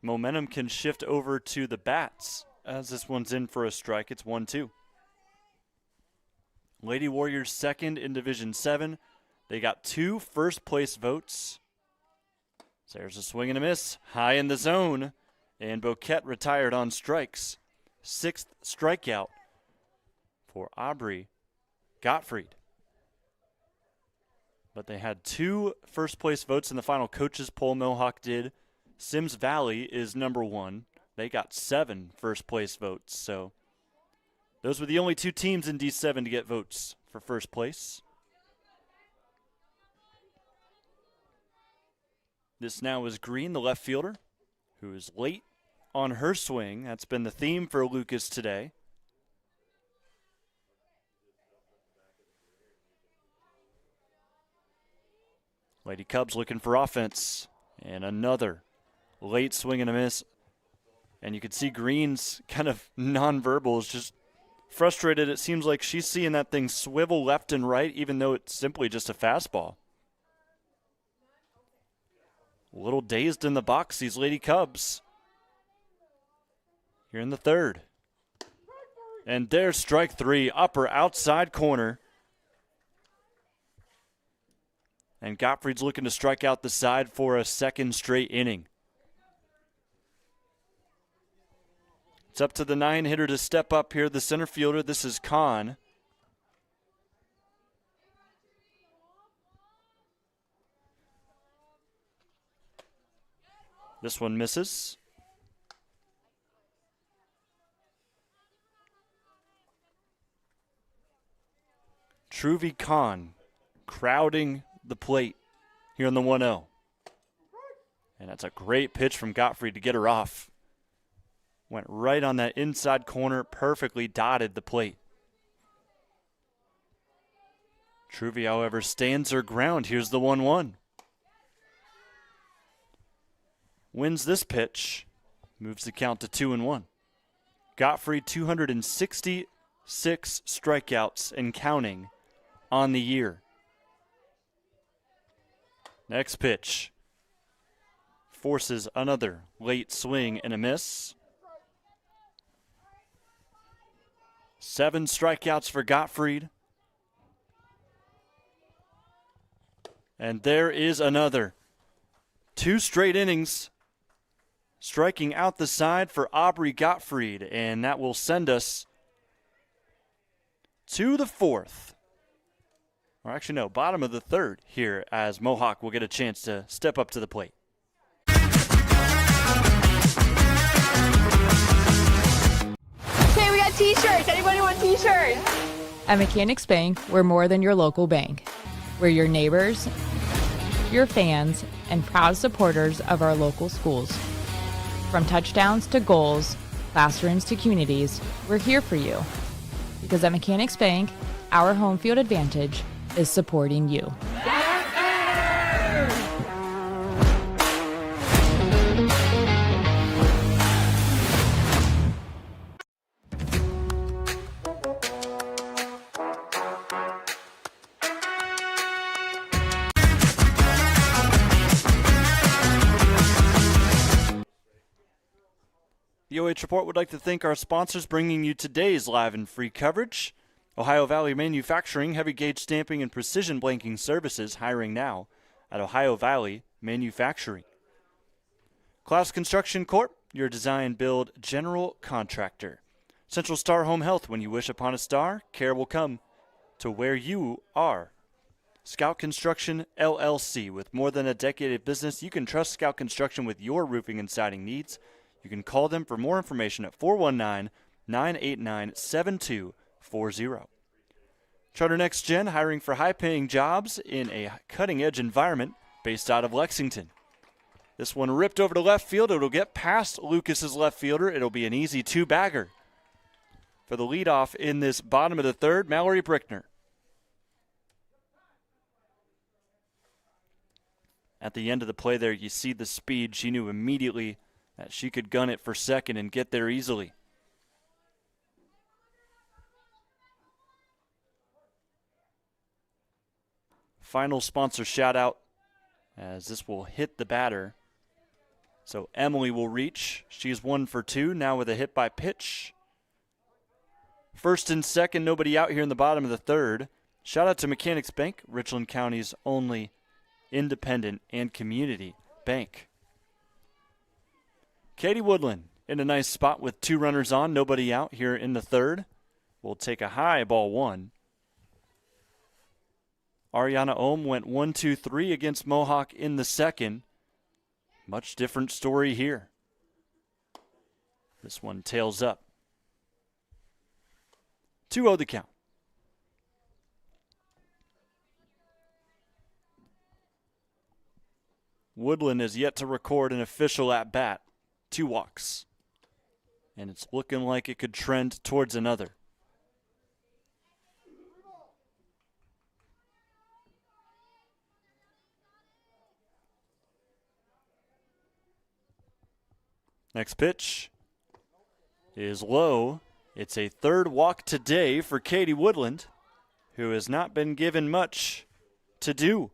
momentum can shift over to the bats, as this one's in for a strike. It's 1-2. Lady Warriors 2nd in Division 7. They got 2 first-place votes. So there's a swing and a miss. High in the zone. And Boquette retired on strikes. 6th strikeout for Aubrey Gottfried. But they had 2 first-place votes in the final coaches poll. Mohawk did. Sims Valley is number 1. They got 7 first-place votes. So those were the only 2 teams in D7 to get votes for first place. This now is Green, the left fielder, who is late on her swing. That's been the theme for Lucas today. Lady Cubs looking for offense. And another late swing and a miss. And you can see Green's kind of nonverbal is just frustrated. It seems like she's seeing that thing swivel left and right, even though it's simply just a fastball. A little dazed in the box, these Lady Cubs. Here in the 3rd. And there's strike 3, upper outside corner. And Gottfried's looking to strike out the side for a 2nd straight inning. It's up to the 9-hitter to step up here, the center fielder. This is Kahn. This one misses. Truvi Kahn crowding the plate here on the 1-0. And that's a great pitch from Gottfried to get her off. Went right on that inside corner, perfectly dotted the plate. Truvy, however, stands her ground. Here's the 1-1. Wins this pitch, moves the count to 2-1. Gottfried, 266 strikeouts and counting on the year. Next pitch. Forces another late swing and a miss. 7 strikeouts for Gottfried. And there is another. 2 straight innings striking out the side for Aubrey Gottfried, and that will send us to the 4th. Or actually, no, bottom of the 3rd here as Mohawk will get a chance to step up to the plate. Okay, we got t-shirts. Anybody want t-shirts? At Mechanics Bank, we're more than your local bank. We're your neighbors, your fans, and proud supporters of our local schools. From touchdowns to goals, classrooms to communities, we're here for you. Because at Mechanics Bank, our home field advantage is supporting you. The OH Report would like to thank our sponsors bringing you today's live and free coverage. Ohio Valley Manufacturing, heavy gauge stamping and precision blanking services, hiring now at Ohio Valley Manufacturing. Clouse Construction Corp., your design build general contractor. Central Star Home Health, when you wish upon a star, care will come to where you are. Scout Construction LLC, with more than a decade of business, you can trust Scout Construction with your roofing and siding needs. You can call them for more information at 419-989-7240. Charter Next Gen, hiring for high-paying jobs in a cutting-edge environment based out of Lexington. This one ripped over to left field. It'll get past Lucas's left fielder. It'll be an easy 2-bagger. For the leadoff in this bottom of the 3rd, Mallory Brickner. At the end of the play there, you see the speed. She knew immediately that she could gun it for second and get there easily. Final sponsor shout out as this will hit the batter. So Emily will reach. She's 1 for 2 now with a hit by pitch. First and second, nobody out here in the bottom of the 3rd. Shout out to Mechanics Bank, Richland County's only independent and community bank. Katie Woodland in a nice spot with 2 runners on, nobody out here in the 3rd. Will take a high ball 1. Ariana Ohm went 1-2-3 against Mohawk in the 2nd. Much different story here. This one tails up. 2-0 the count. Woodland has yet to record an official at-bat. 2 walks. And it's looking like it could trend towards another. Next pitch is low. It's a 3rd walk today for Katie Woodland, who has not been given much to do.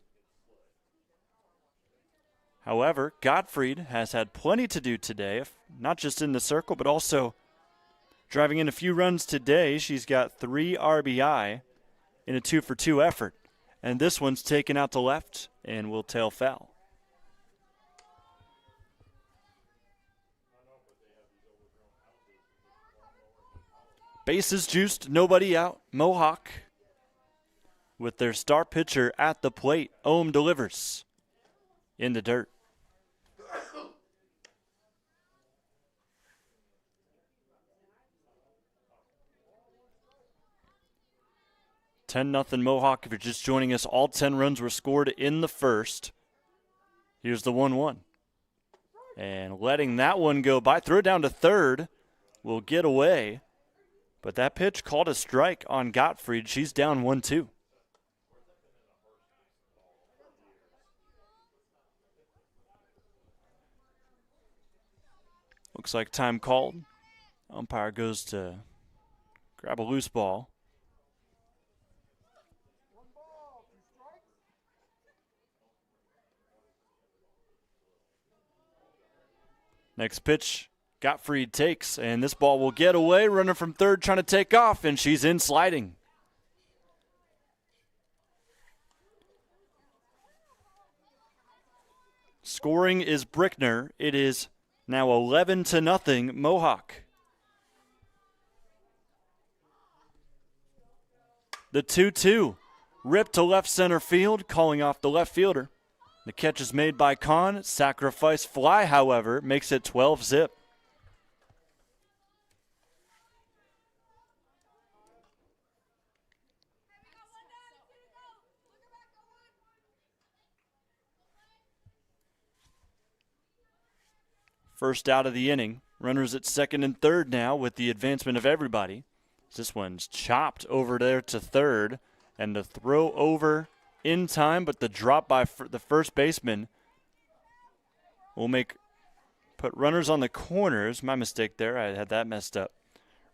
However, Gottfried has had plenty to do today, not just in the circle, but also driving in a few runs today. She's got 3 RBI in a 2-for-2 effort. And this one's taken out to left and will tail foul. Bases juiced, nobody out. Mohawk with their star pitcher at the plate. Ohm delivers in the dirt. Ten-0 Mohawk. If you're just joining us, all 10 runs were scored in the 1st. Here's the 1-1. And letting that one go by. Throw it down to third. Will get away. But that pitch called a strike on Gottfried. She's down 1-2. Looks like time called. Umpire goes to grab a loose ball. Next pitch, Gottfried takes, and this ball will get away. Runner from third trying to take off, and she's in sliding. Scoring is Brickner. It is now 11-0 Mohawk. The 2-2. Ripped to left center field, calling off the left fielder. The catch is made by Kahn. Sacrifice fly, however, makes it 12-zip. First out of the inning. Runners at second and third now with the advancement of everybody. This one's chopped over there to third. And the throw over in time, but the drop by the first baseman will put runners on the corners. My mistake there. I had that messed up.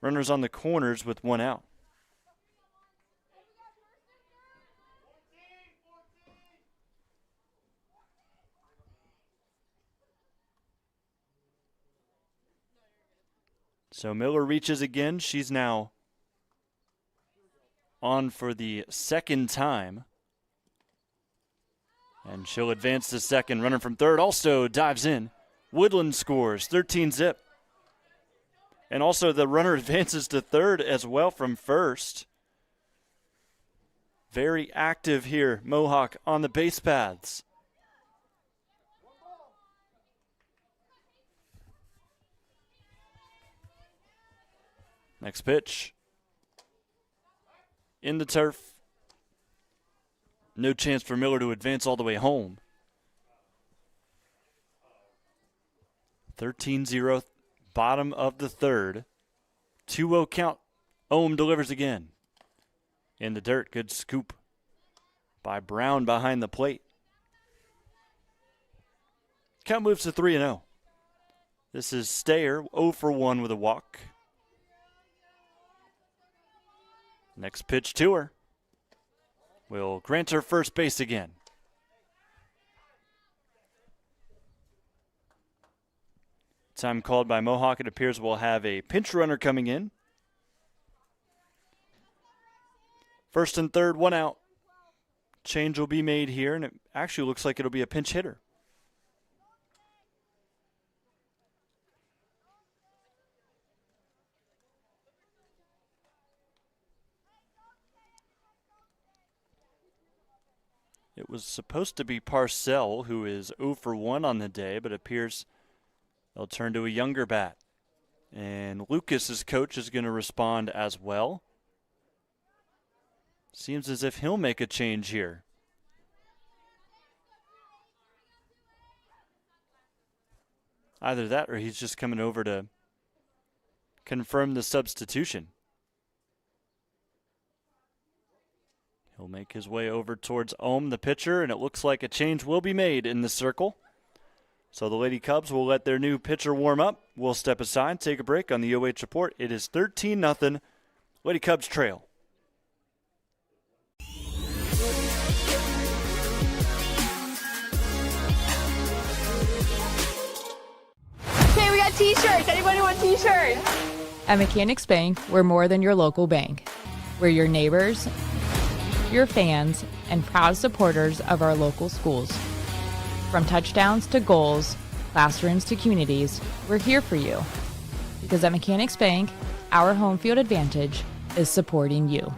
Runners on the corners with one out. So Miller reaches again. She's now on for the second time. And she'll advance to second. Runner from third also dives in. Woodland scores 13-zip. And also the runner advances to third as well from first. Very active here, Mohawk on the base paths. Next pitch. In the turf. No chance for Miller to advance all the way home. 13-0, bottom of the third. 2-0 count. Ohm delivers again. In the dirt, good scoop by Brown behind the plate. Count moves to 3-0. This is Stayer, 0 for 1 with a walk. Next pitch to her. Will grant her first base again. Time called by Mohawk. It appears we'll have a pinch runner coming in. First and third, one out. Change will be made here, and it actually looks like it'll be a pinch hitter. It was supposed to be Parcell, who is 0 for 1 on the day, but appears they'll turn to a younger bat. And Lucas's coach is going to respond as well. Seems as if he'll make a change here. Either that or he's just coming over to confirm the substitution. He'll make his way over towards Ohm, the pitcher, and it looks like a change will be made in the circle. So the Lady Cubs will let their new pitcher warm up. We'll step aside, take a break on the OH Report. It is 13-0. Lady Cubs trail. Okay, we got t-shirts. Anybody want t-shirts? At Mechanics Bank, we're more than your local bank. We're your neighbors, your fans, and proud supporters of our local schools. From touchdowns to goals, classrooms to communities, we're here for you. Because at Mechanics Bank, our home field advantage is supporting you.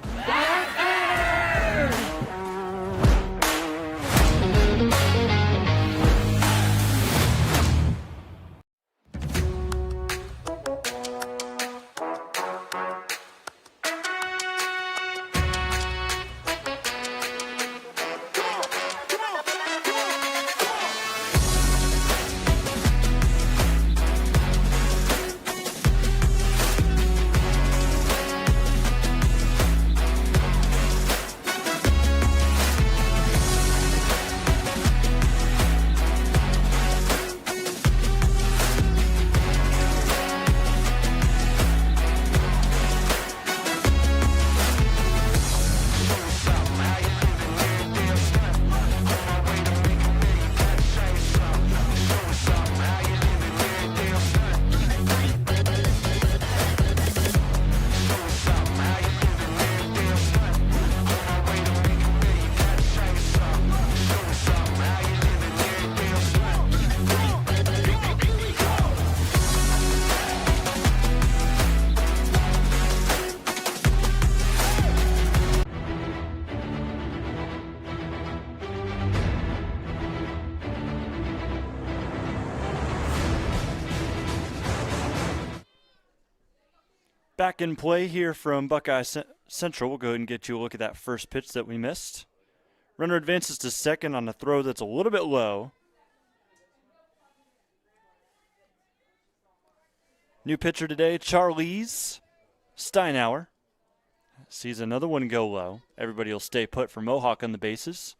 Back in play here from Buckeye Central. We'll go ahead and get you a look at that first pitch that we missed. Runner advances to second on a throw that's a little bit low. New pitcher today, Charlize Steinauer. Sees another one go low. Everybody will stay put for Mohawk on the bases.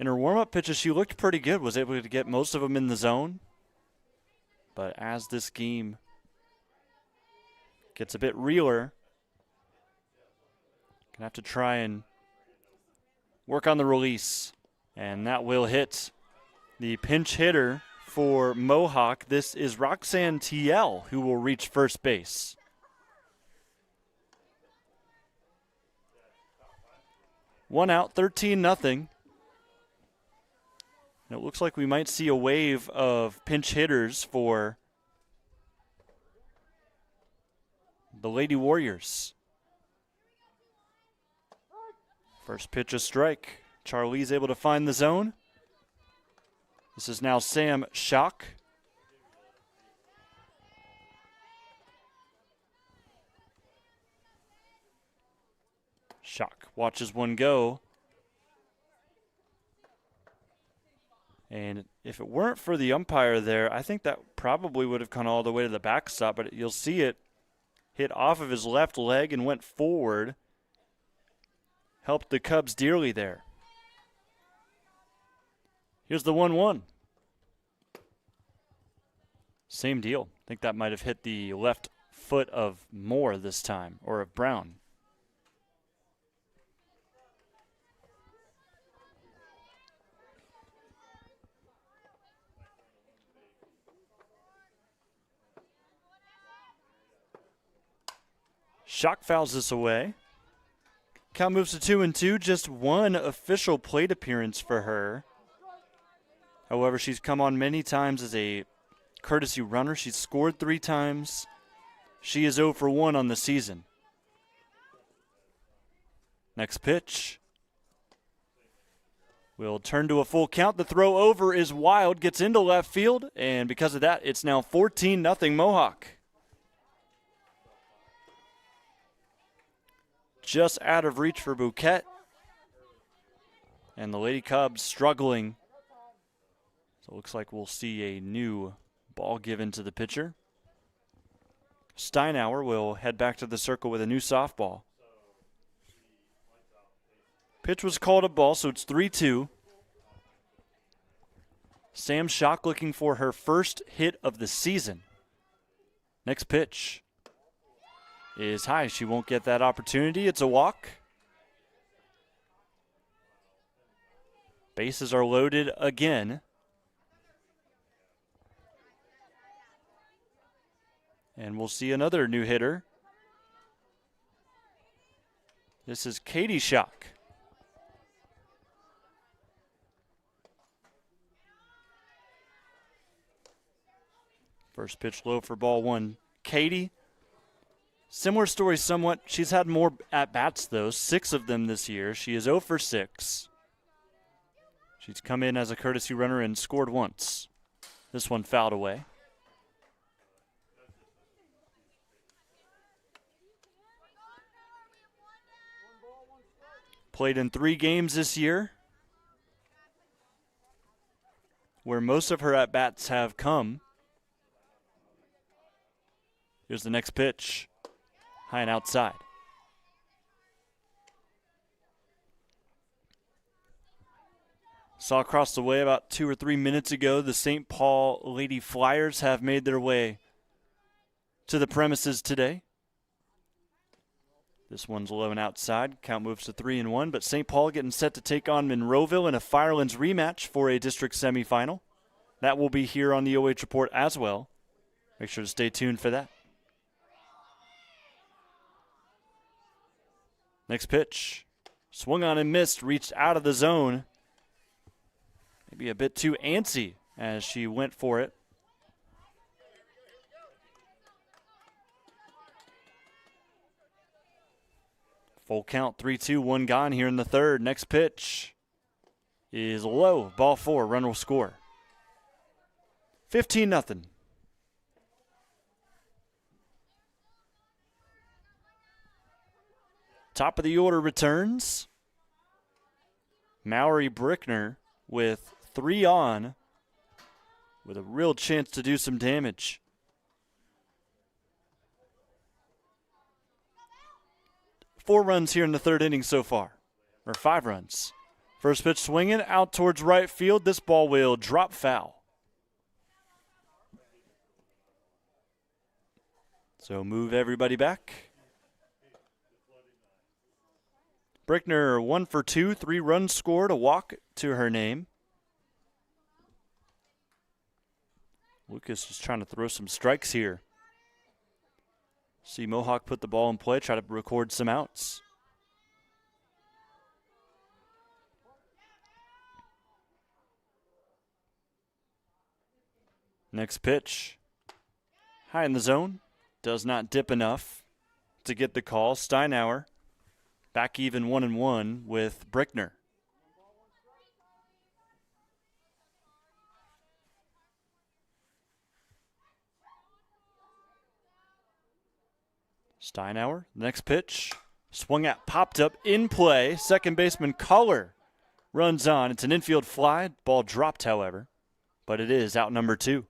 In her warm-up pitches, she looked pretty good, was able to get most of them in the zone. But as this game gets a bit realer, gonna have to try and work on the release. And that will hit the pinch hitter for Mohawk. This is Roxanne TL, who will reach first base. One out, 13-0. And it looks like we might see a wave of pinch hitters for the Lady Warriors. First pitch, a strike. Charlie's able to find the zone. This is now Sam Schock. Schock watches one go. And if it weren't for the umpire there, I think that probably would have gone all the way to the backstop, but you'll see it hit off of his left leg and went forward. Helped the Cubs dearly there. Here's the 1-1. Same deal. I think that might have hit the left foot of Moore this time, or of Brown. Schock fouls this away. Count moves to 2-2. Just one official plate appearance for her. However, she's come on many times as a courtesy runner. She's scored 3 times. She is 0 for 1 on the season. Next pitch. Will turn to a full count. The throw over is wild, gets into left field, and because of that, it's now 14-0 Mohawk. Just out of reach for Bouquet. And the Lady Cubs struggling. So it looks like we'll see a new ball given to the pitcher. Steinauer will head back to the circle with a new softball. Pitch was called a ball, so it's 3-2. Sam Schock looking for her first hit of the season. Next pitch is high. She won't get that opportunity. It's a walk. Bases are loaded again. And we'll see another new hitter. This is Katie Schock. First pitch low for ball 1. Katie, similar story somewhat. She's had more at-bats, though, 6 of them this year. She is 0 for 6. She's come in as a courtesy runner and scored once. This one fouled away. Played in 3 games this year, where most of her at-bats have come. Here's the next pitch. High and outside. Saw across the way about 2 or 3 minutes ago, the St. Paul Lady Flyers have made their way to the premises today. This one's low and outside. Count moves to 3-1, but St. Paul getting set to take on Monroeville in a Firelands rematch for a district semifinal. That will be here on the OH Report as well. Make sure to stay tuned for that. Next pitch. Swung on and missed, reached out of the zone. Maybe a bit too antsy as she went for it. Full count, 3-2, 1 gone here in the third. Next pitch is low. Ball 4, runner will score. 15-0. Top of the order returns. Mallory Brickner with 3 on, with a real chance to do some damage. Four runs here in the third inning so far, or 5 runs. First pitch swinging out towards right field. This ball will drop foul. So move everybody back. Brickner 1 for 2, 3 runs scored, a walk to her name. Lucas is trying to throw some strikes here. See Mohawk put the ball in play, try to record some outs. Next pitch. High in the zone. Does not dip enough to get the call. Steinauer back even 1-1 with Brickner. Steinauer, next pitch. Swung at, popped up, in play. Second baseman Culler runs on. It's an infield fly. Ball dropped, however, but it is out number 2.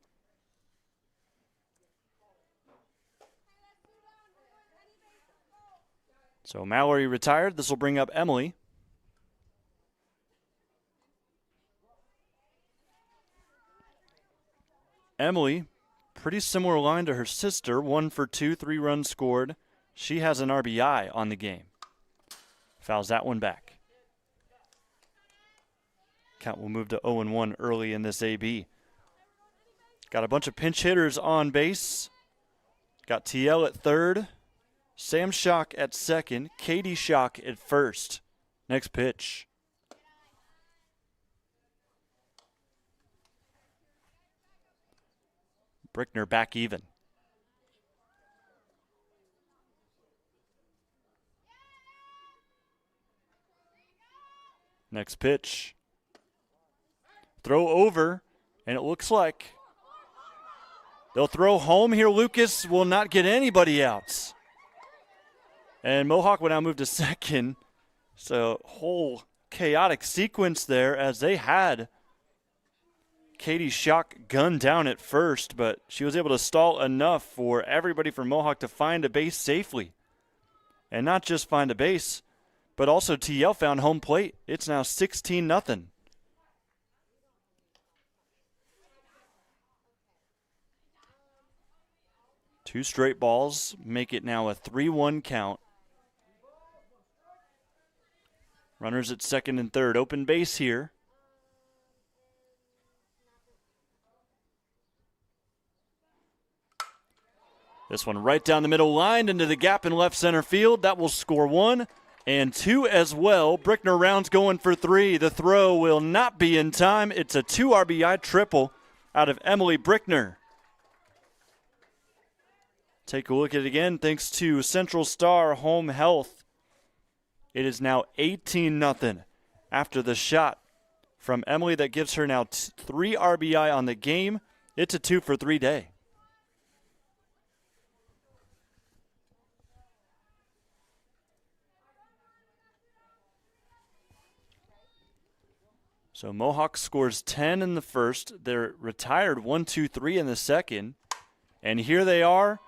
So Mallory retired. This will bring up Emily. Emily, pretty similar line to her sister. 1 for 2, 3 runs scored. She has an RBI on the game. Fouls that one back. Count will move to 0-1 early in this AB. Got a bunch of pinch hitters on base. Got TL at third. Sam Schock at second. Katie Schock at first. Next pitch. Brickner back even. Next pitch. Throw over, and it looks like they'll throw home here. Lucas will not get anybody out. And Mohawk will now move to second. So whole chaotic sequence there as they had Katie Schock gunned down at first, but she was able to stall enough for everybody from Mohawk to find a base safely. And not just find a base, but also TL found home plate. It's now 16-0. Two straight balls make it now a 3-1 count. Runners at second and third. Open base here. This one right down the middle line into the gap in left center field. That will score 1 and 2 as well. Brickner rounds going for 3. The throw will not be in time. It's a 2 RBI triple out of Emily Brickner. Take a look at it again. Thanks to Central Star Home Health, it is now 18-0 after the shot from Emily that gives her now 3 RBI on the game. It's a 2 for 3 day. So Mohawk scores 10 in the first. They're retired 1-2-3 in the second. And here they are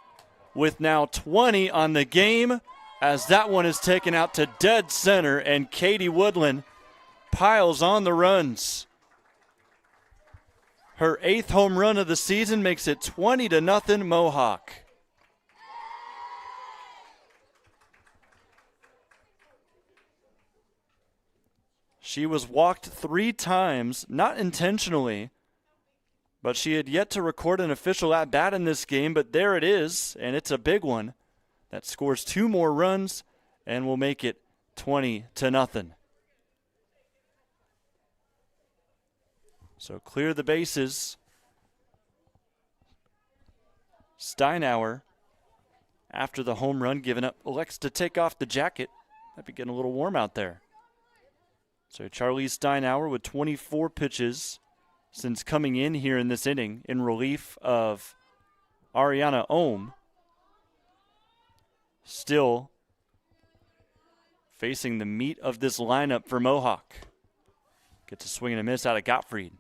with now 20 on the game as that one is taken out to dead center, and Katie Woodland piles on the runs. Her 8th home run of the season makes it 20-0 Mohawk. She was walked 3 times, not intentionally, but she had yet to record an official at-bat in this game, but there it is, and it's a big one that scores 2 more runs and will make it 20-0. So clear the bases. Steinauer, after the home run given up, elects to take off the jacket. Might be getting a little warm out there. So Charlize Steinauer with 24 pitches since coming in here in this inning in relief of Ariana Ohm. Still facing the meat of this lineup for Mohawk. Gets a swing and a miss out of Gottfried.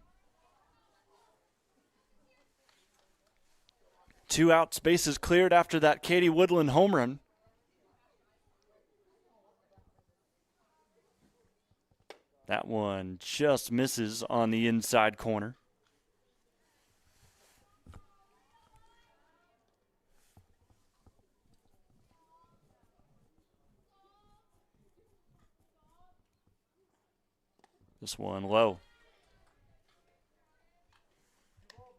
2 outs, bases cleared after that Katie Woodland home run. That one just misses on the inside corner. This one low.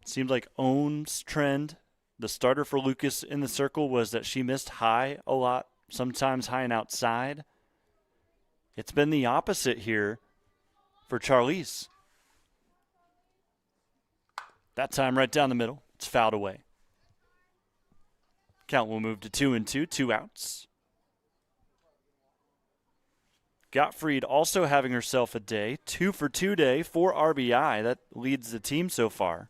Seemed like Own's trend, the starter for Lucas in the circle, was that she missed high a lot, sometimes high and outside. It's been the opposite here for Charlize. That time right down the middle. It's fouled away. Count will move to 2-2, 2 outs. Gottfried also having herself a day. 2 for 2 day, 4 RBI. That leads the team so far.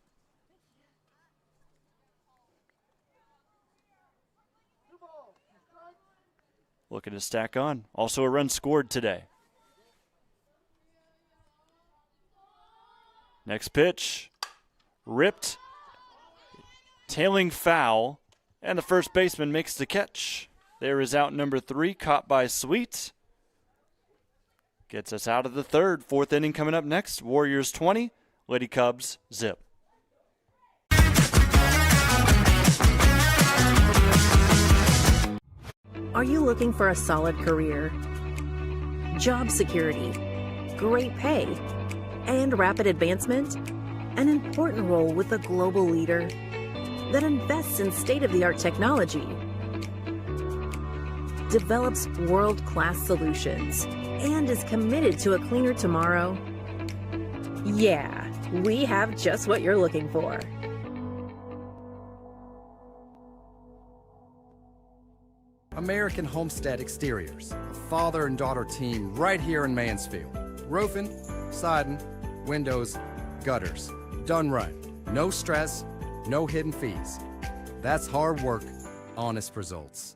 Looking to stack on. Also a run scored today. Next pitch. Ripped. Tailing foul. And the first baseman makes the catch. There is out number 3, caught by Sweet. Gets us out of the third. 4th inning coming up next. Warriors 20, Lady Cubs 0. Are you looking for a solid career, job security, great pay, and rapid advancement? An important role with a global leader that invests in state-of-the-art technology, develops world-class solutions, and is committed to a cleaner tomorrow? Yeah, we have just what you're looking for. American Homestead Exteriors, a father and daughter team right here in Mansfield. Roofing, siding, windows, gutters. Done right. No stress, no hidden fees. That's hard work, honest results.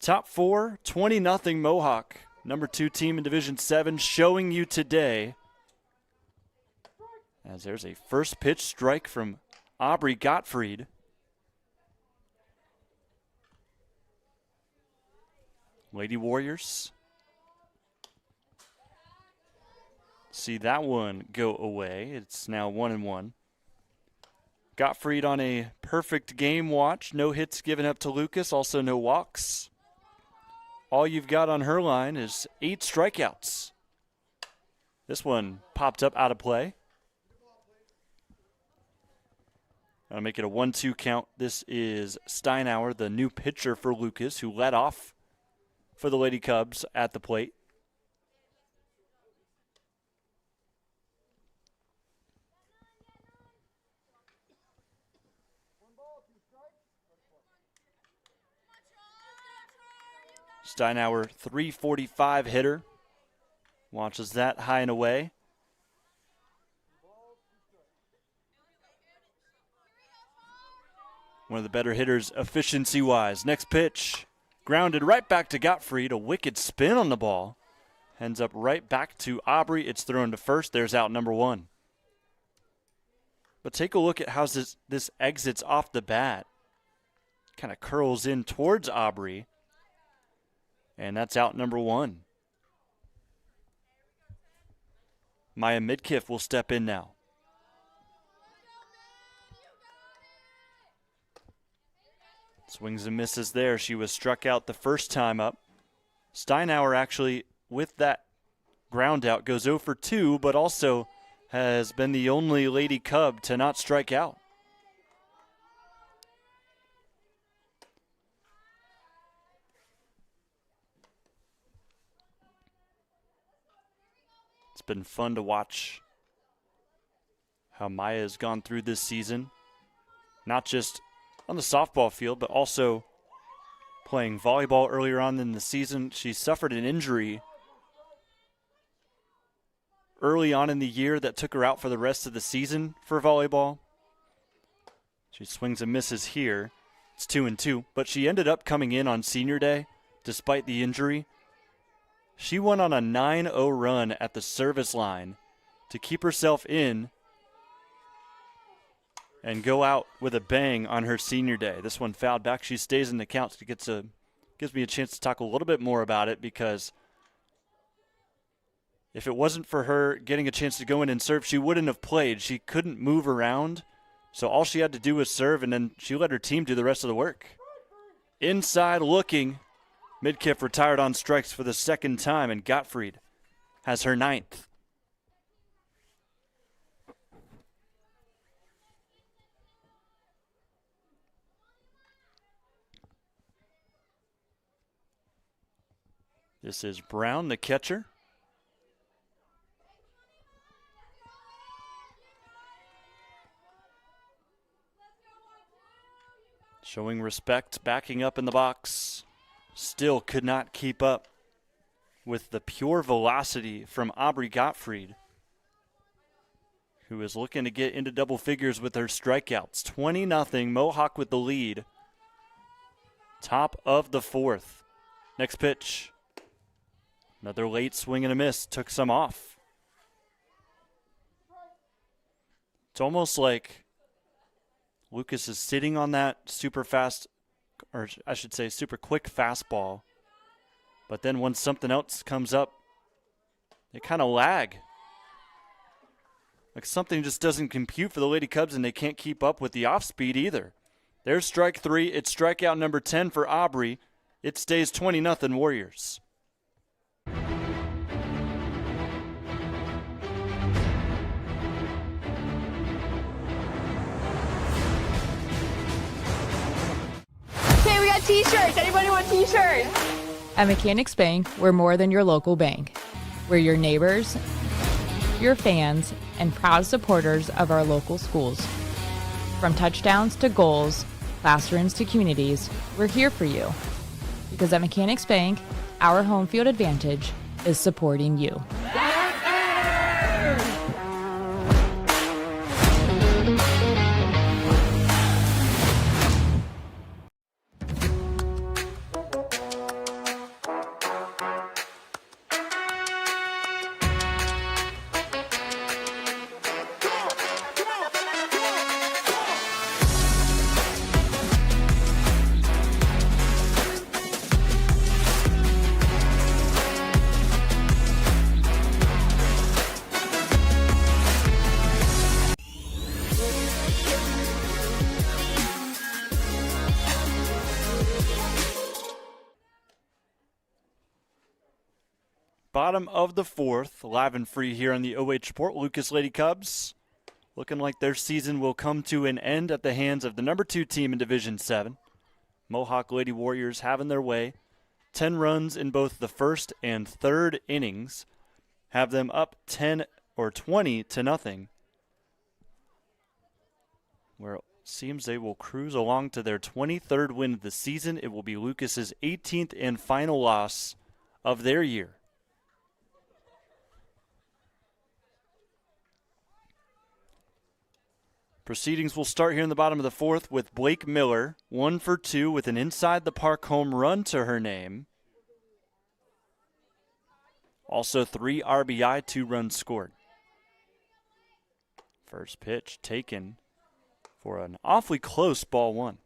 Top 4, 20-0 Mohawk. Number 2 team in Division 7 showing you today. As there's a first pitch strike from Aubrey Gottfried. Lady Warriors. See that one go away. It's now 1-1. Gottfried on a perfect game watch. No hits given up to Lucas, also no walks. All you've got on her line is 8 strikeouts. This one popped up out of play. I'll make it a 1-2 count. This is Steinauer, the new pitcher for Lucas, who led off for the Lady Cubs at the plate. Steinauer, 345 hitter. Watches that high and away. One of the better hitters efficiency-wise. Next pitch. Grounded right back to Gottfried. A wicked spin on the ball. Ends up right back to Aubrey. It's thrown to first. There's out number 1. But take a look at how this exits off the bat. Kind of curls in towards Aubrey. And that's out number 1. Maya Midkiff will step in now. Swings and misses there. She was struck out the first time up. Steinauer actually, with that ground out, goes 0 for 2, but also has been the only Lady Cub to not strike out. It's been fun to watch how Maya has gone through this season, not just on the softball field, but also playing volleyball earlier on in the season. She suffered an injury early on in the year that took her out for the rest of the season for volleyball. She swings and misses here. It's 2-2, but she ended up coming in on senior day despite the injury. She went on a 9-0 run at the service line to keep herself in and go out with a bang on her senior day. This one fouled back. She stays in the count. It gives me a chance to talk a little bit more about it, because if it wasn't for her getting a chance to go in and serve, she wouldn't have played. She couldn't move around, so all she had to do was serve, and then she let her team do the rest of the work. Inside looking. Midkiff retired on strikes for the second time, and Gottfried has her 9th. This is Brown, the catcher. Showing respect, backing up in the box. Still could not keep up with the pure velocity from Aubrey Gottfried, who is looking to get into double figures with her strikeouts. 20-0, Mohawk with the lead. Top of the 4th. Next pitch. Another late swing and a miss. Took some off. It's almost like Lucas is sitting on that super fast, or I should say super quick fastball. But then when something else comes up, they kind of lag. Like something just doesn't compute for the Lady Cubs, and they can't keep up with the off speed either. There's strike 3. It's strikeout number 10 for Aubrey. It stays 20-0 Warriors. Okay, we got t-shirts. Anybody want t-shirts? At Mechanics Bank, we're more than your local bank. We're your neighbors, your fans, and proud supporters of our local schools. From touchdowns to goals, classrooms to communities, we're here for you. Because at Mechanics Bank, our home field advantage is supporting you. Bottom of the 4th, live and free here on the OH.REPORT. Lucas Lady Cubs looking like their season will come to an end at the hands of the number 2 team in Division 7. Mohawk Lady Warriors having their way. 10 runs in both the first and third innings have them up 10 or 20-0. Where it seems they will cruise along to their 23rd win of the season. It will be Lucas's 18th and final loss of their year. Proceedings will start here in the bottom of the 4th with Blake Miller, 1 for 2 with an inside the park home run to her name. Also 3 RBI, 2 runs scored. First pitch taken for an awfully close ball 1.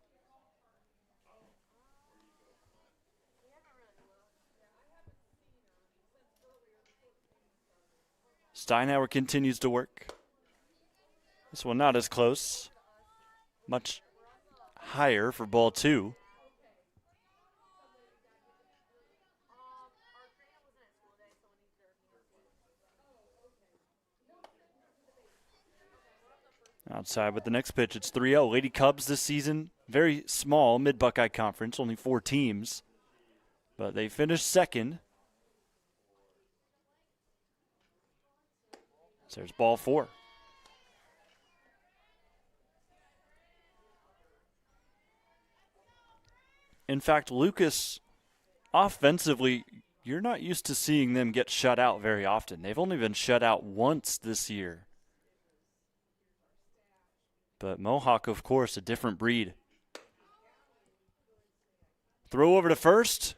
Steinhauer continues to work. This one not as close. Much higher for ball 2. Outside with the next pitch, it's 3-0. Lady Cubs this season, very small mid-Buckeye Conference, only 4 teams. But they finished second. So there's ball 4. In fact, Lucas, offensively, you're not used to seeing them get shut out very often. They've only been shut out once this year. But Mohawk, of course, a different breed. Throw over to first.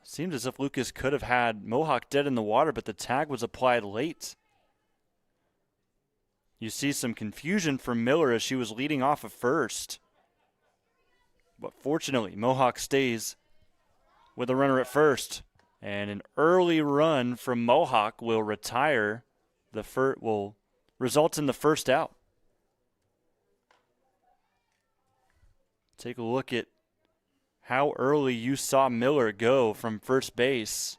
Seemed as if Lucas could have had Mohawk dead in the water, but the tag was applied late. You see some confusion from Miller as she was leading off of first. But fortunately, Mohawk stays with a runner at first. And an early run from Mohawk will retire will result in the first out. Take a look at how early you saw Miller go from first base.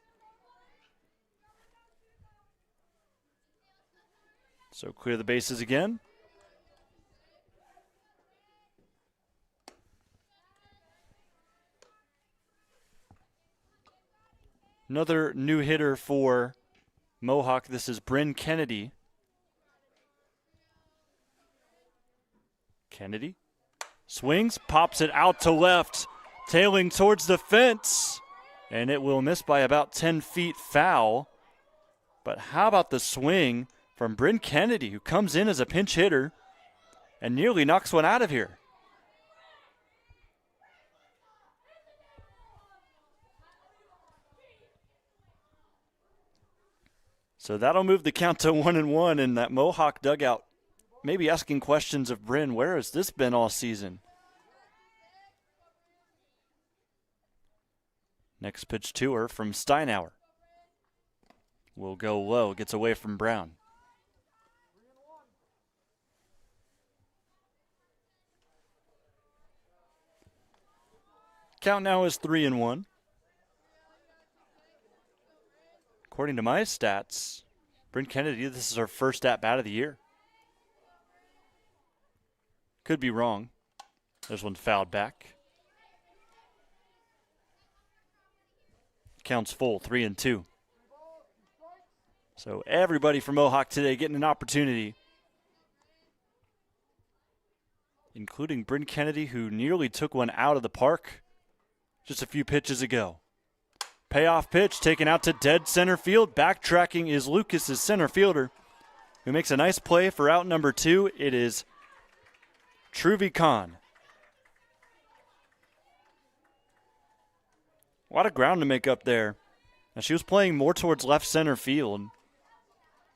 So clear the bases again. Another new hitter for Mohawk. This is Bryn Kennedy. Kennedy swings, pops it out to left, tailing towards the fence, and it will miss by about 10 feet foul. But how about the swing from Bryn Kennedy, who comes in as a pinch hitter and nearly knocks one out of here. So that'll move the count to 1-1, and that Mohawk dugout maybe asking questions of Bryn, where has this been all season? Next pitch to her from Steinauer. Will go low, gets away from Brown. Count now is 3-1. According to my stats, Bryn Kennedy, this is her first at-bat of the year. Could be wrong. There's one fouled back. Counts full, 3-2. So everybody from Mohawk today getting an opportunity, including Bryn Kennedy, who nearly took one out of the park just a few pitches ago. Payoff pitch taken out to dead center field. Backtracking is Lucas's center fielder, who makes a nice play for out number 2. It is Truvi Khan. A lot of ground to make up there. Now she was playing more towards left center field.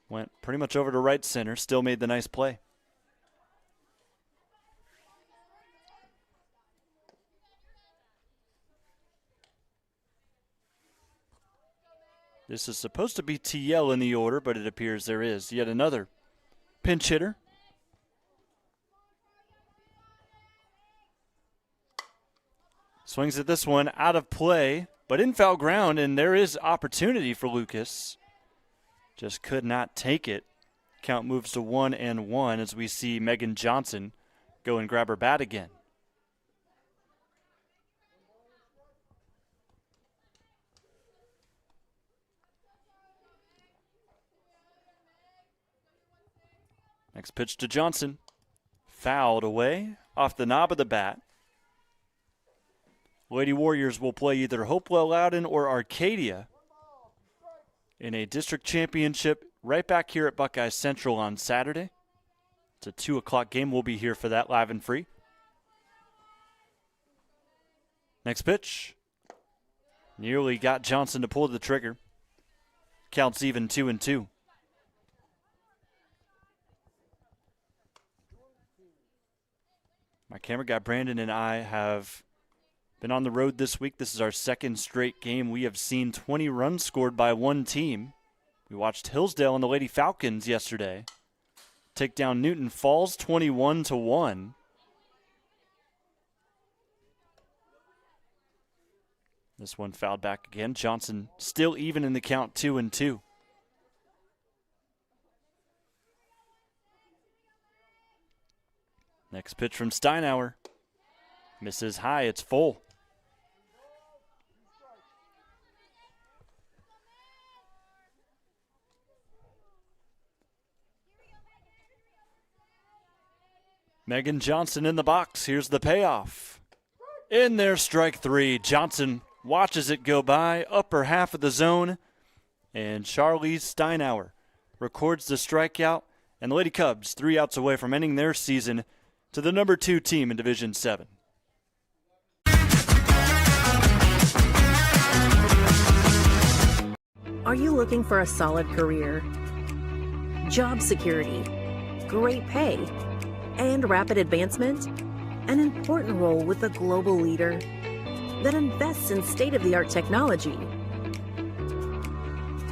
Went pretty much over to right center. Still made the nice play. This is supposed to be TL in the order, but it appears there is yet another pinch hitter. Swings at this one, out of play, but in foul ground, and there is opportunity for Lucas. Just could not take it. Count moves to 1-1 as we see Megan Johnson go and grab her bat again. Next pitch to Johnson. Fouled away off the knob of the bat. Lady Warriors will play either Hopewell Loudon or Arcadia in a district championship right back here at Buckeye Central on Saturday. It's a 2 o'clock game. We'll be here for that live and free. Next pitch. Nearly got Johnson to pull the trigger. Counts even 2-2. My camera guy Brandon and I have been on the road this week. This is our second straight game. We have seen 20 runs scored by one team. We watched Hillsdale and the Lady Falcons yesterday take down Newton Falls 21-1. This one fouled back again. Johnson still even in the count, 2-2. Next pitch from Steinauer. Misses high, it's full. Megan Johnson in the box. Here's the payoff. In there, strike three. Johnson watches it go by, upper half of the zone, and Charlize Steinauer records the strikeout, and the Lady Cubs 3 outs away from ending their season to the number 2 team in Division 7. Are you looking for a solid career, job security, great pay, and rapid advancement? An important role with a global leader that invests in state-of-the-art technology,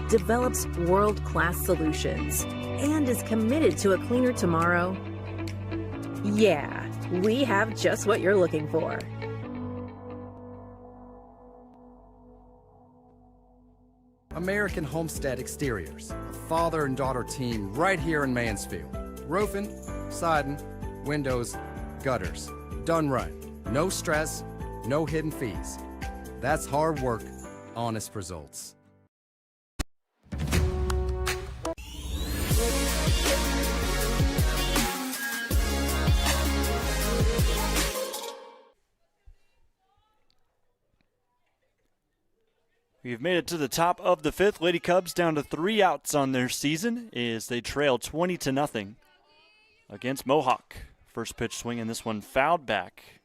develops world-class solutions, and is committed to a cleaner tomorrow? Yeah, we have just what you're looking for. American Homestead Exteriors, a father and daughter team right here in Mansfield. Roofing, siding, windows, gutters. Done right. No stress, no hidden fees. That's hard work, honest results. We've made it to the top of the 5th. Lady Cubs down to 3 outs on their season as they trail 20-0 against Mohawk. First pitch swinging, this one fouled back.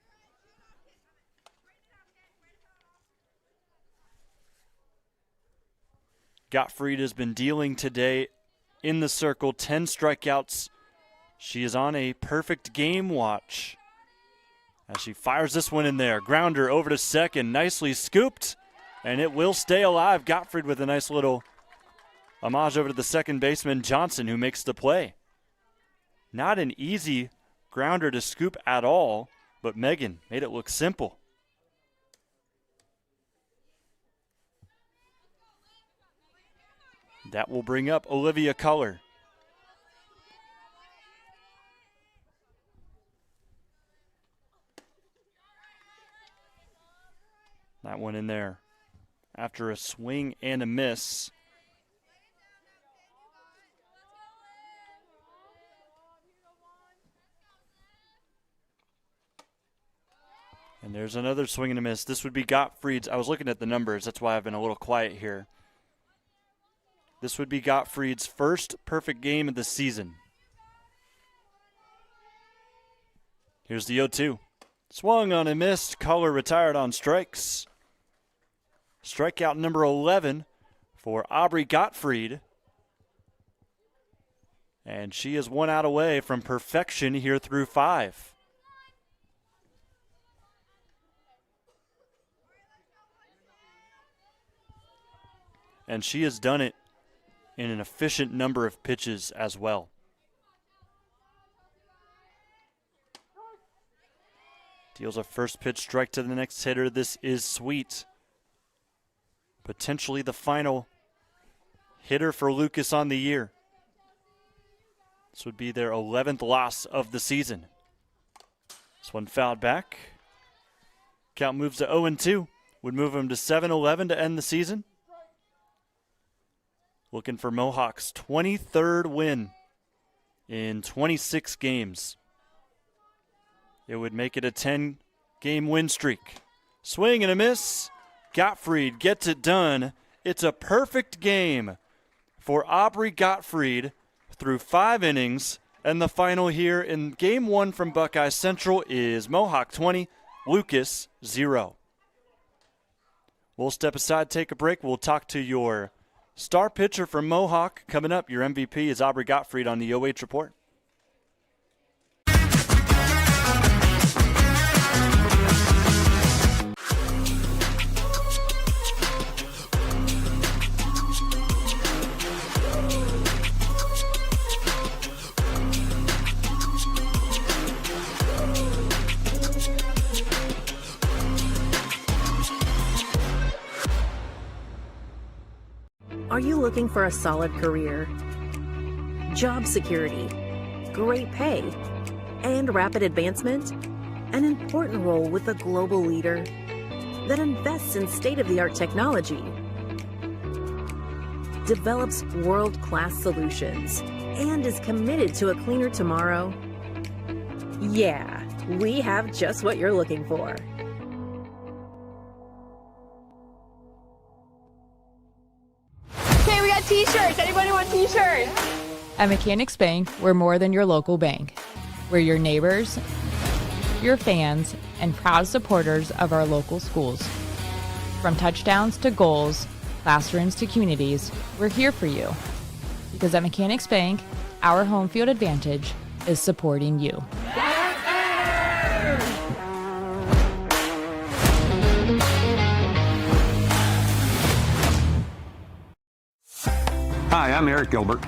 Gottfried has been dealing today in the circle, 10 strikeouts. She is on a perfect game watch as she fires this one in there. Grounder over to second, nicely scooped, and it will stay alive. Gottfried with a nice little homage over to the second baseman, Johnson, who makes the play. Not an easy grounder to scoop at all, but Megan made it look simple. That will bring up Olivia Culler. That one in there after a swing and a miss. And there's another swing and a miss. This would be Gottfried's. I was looking at the numbers. That's why I've been a little quiet here. This would be Gottfried's first perfect game of the season. Here's the 0-2. Swung on and missed. Culler retired on strikes. Strikeout number 11 for Aubrey Gottfried. And she is 1 out away from perfection here through 5. And she has done it in an efficient number of pitches as well. Deals a first pitch strike to the next hitter. This is Sweet. Potentially the final hitter for Lucas on the year. This would be their 11th loss of the season. This one fouled back. Count moves to 0-2. Would move them to 7-11 to end the season. Looking for Mohawk's 23rd win in 26 games. It would make it a 10-game win streak. Swing and a miss. Gottfried gets it done. It's a perfect game for Aubrey Gottfried through 5 innings. And the final here in Game 1 from Buckeye Central is Mohawk 20, Lucas 0. We'll step aside, take a break. We'll talk to your star pitcher from Mohawk. Coming up, your MVP is Aubrey Gottfried on the OH Report. Are you looking for a solid career, job security, great pay, and rapid advancement? An important role with a global leader that invests in state-of-the-art technology, develops world-class solutions, and is committed to a cleaner tomorrow? Yeah, we have just what you're looking for. Okay, we got t-shirts. Anybody want t-shirts? At Mechanics Bank, we're more than your local bank. We're your neighbors, your fans, and proud supporters of our local schools. From touchdowns to goals, classrooms to communities, we're here for you. Because at Mechanics Bank, our home field advantage is supporting you. Hi, I'm Eric Gilbert,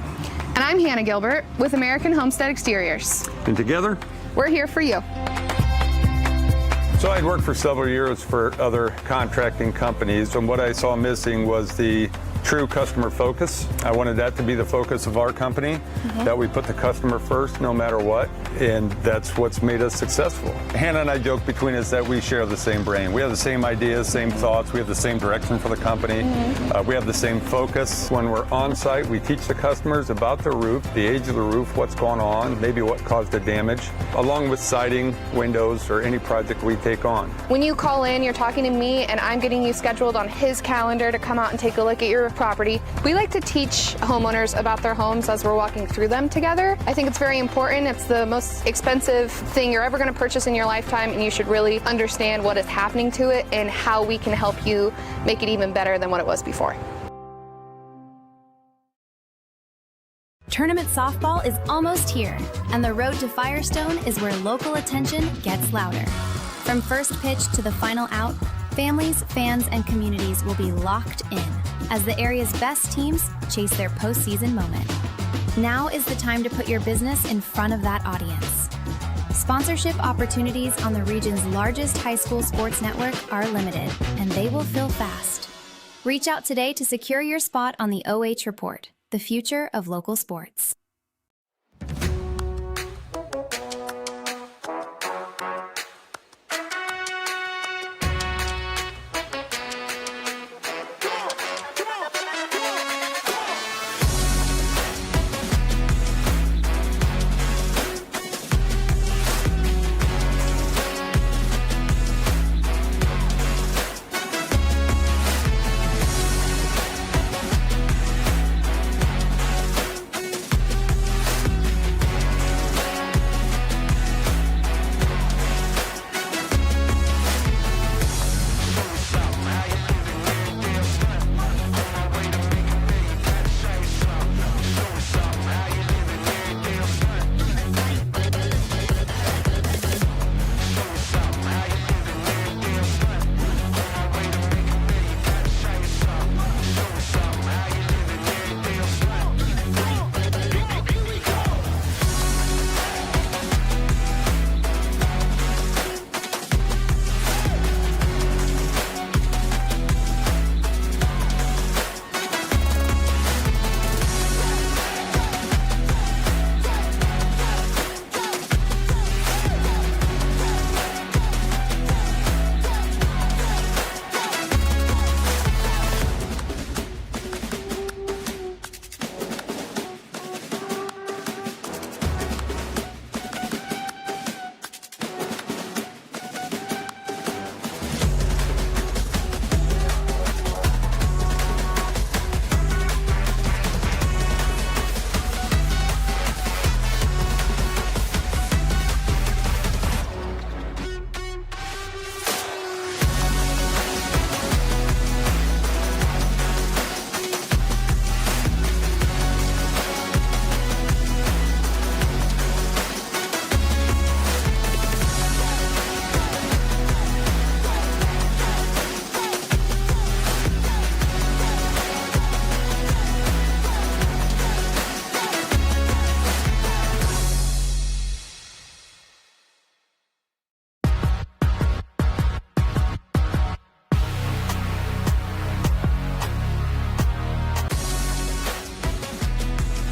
And I'm Hannah Gilbert with American Homestead Exteriors. and together, We're here for you. so I'd worked for several years for other contracting companies, and what I saw missing was the true customer focus. I wanted that to be the focus of our company, that we put the customer first no matter what, and that's what's made us successful. Hannah and I joke between us that we share the same brain. We have the same ideas, same thoughts, we have the same direction for the company, we have the same focus. When we're on site, we teach the customers about the roof, the age of the roof, what's going on, maybe what caused the damage, along with siding, windows, or any project we take on. When you call in, you're talking to me, and I'm getting you scheduled on his calendar to come out and take a look at your property. We like to teach homeowners about their homes as we're walking through them together. I think it's very important. It's the most expensive thing you're ever going to purchase in your lifetime, and you should really understand what is happening to it and how we can help you make it even better than what it was before. Tournament softball is almost here, and the road to Firestone is where local attention gets louder. From first pitch to the final out, families, fans, and communities will be locked in as the area's best teams chase their postseason moment. Now is the time to put your business in front of that audience. Sponsorship opportunities on the region's largest high school sports network are limited, and they will fill fast. Reach out today to secure your spot on the OH Report, the future of local sports.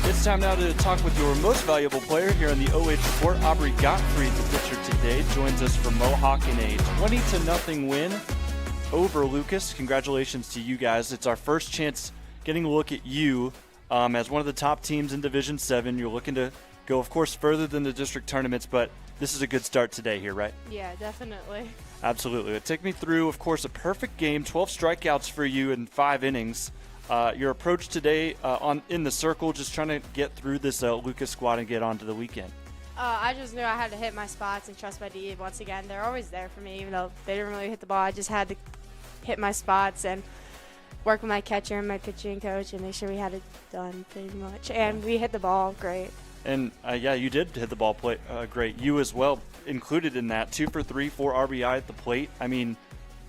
It's time now to talk with your most valuable player here on the OH Report. Aubrey Gottfried, the pitcher today, joins us for Mohawk in a 20-0 win over Lucas. Congratulations to you guys. It's our first chance getting a look at you as one of the top teams in Division 7. You're looking to go, of course, further than the district tournaments, but this is a good start today here, right? Yeah, definitely. Absolutely. Take me through, of course, a perfect game, 12 strikeouts for you in 5 innings. Your approach today in the circle, just trying to get through this Lucas squad and get on to the weekend. I just knew I had to hit my spots and trust my D. Once again, they're always there for me, even though they didn't really hit the ball. I just had to hit my spots and work with my catcher and my pitching coach and make sure we had it done pretty much. And we hit the ball great. And, yeah, you did hit the ball great. You as well included in that. 2 for 3, 4 RBI at the plate. I mean,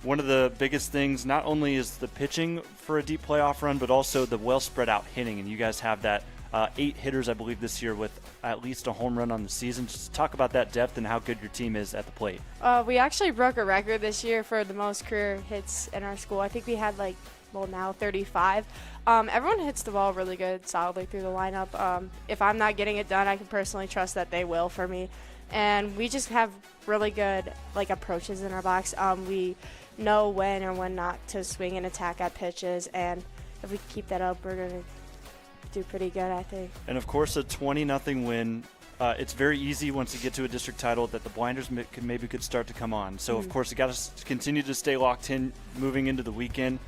one of the biggest things not only is the pitching for a deep playoff run, but also the well spread out hitting. And you guys have that 8 hitters, I believe, this year with at least a home run on the season. Just talk about that depth and how good your team is at the plate. We actually broke a record this year for the most career hits in our school. I think we had now 35. Everyone hits the ball really good, solidly through the lineup. If I'm not getting it done, I can personally trust that they will for me. And we just have really good approaches in our box. We know when or when not to swing and attack at pitches, and if we keep that up, we're going to do pretty good, I think. And of course, a 20-0 win. It's very easy once you get to a district title that the blinders maybe could start to come on. So, of course, you got to continue to stay locked in moving into the weekend.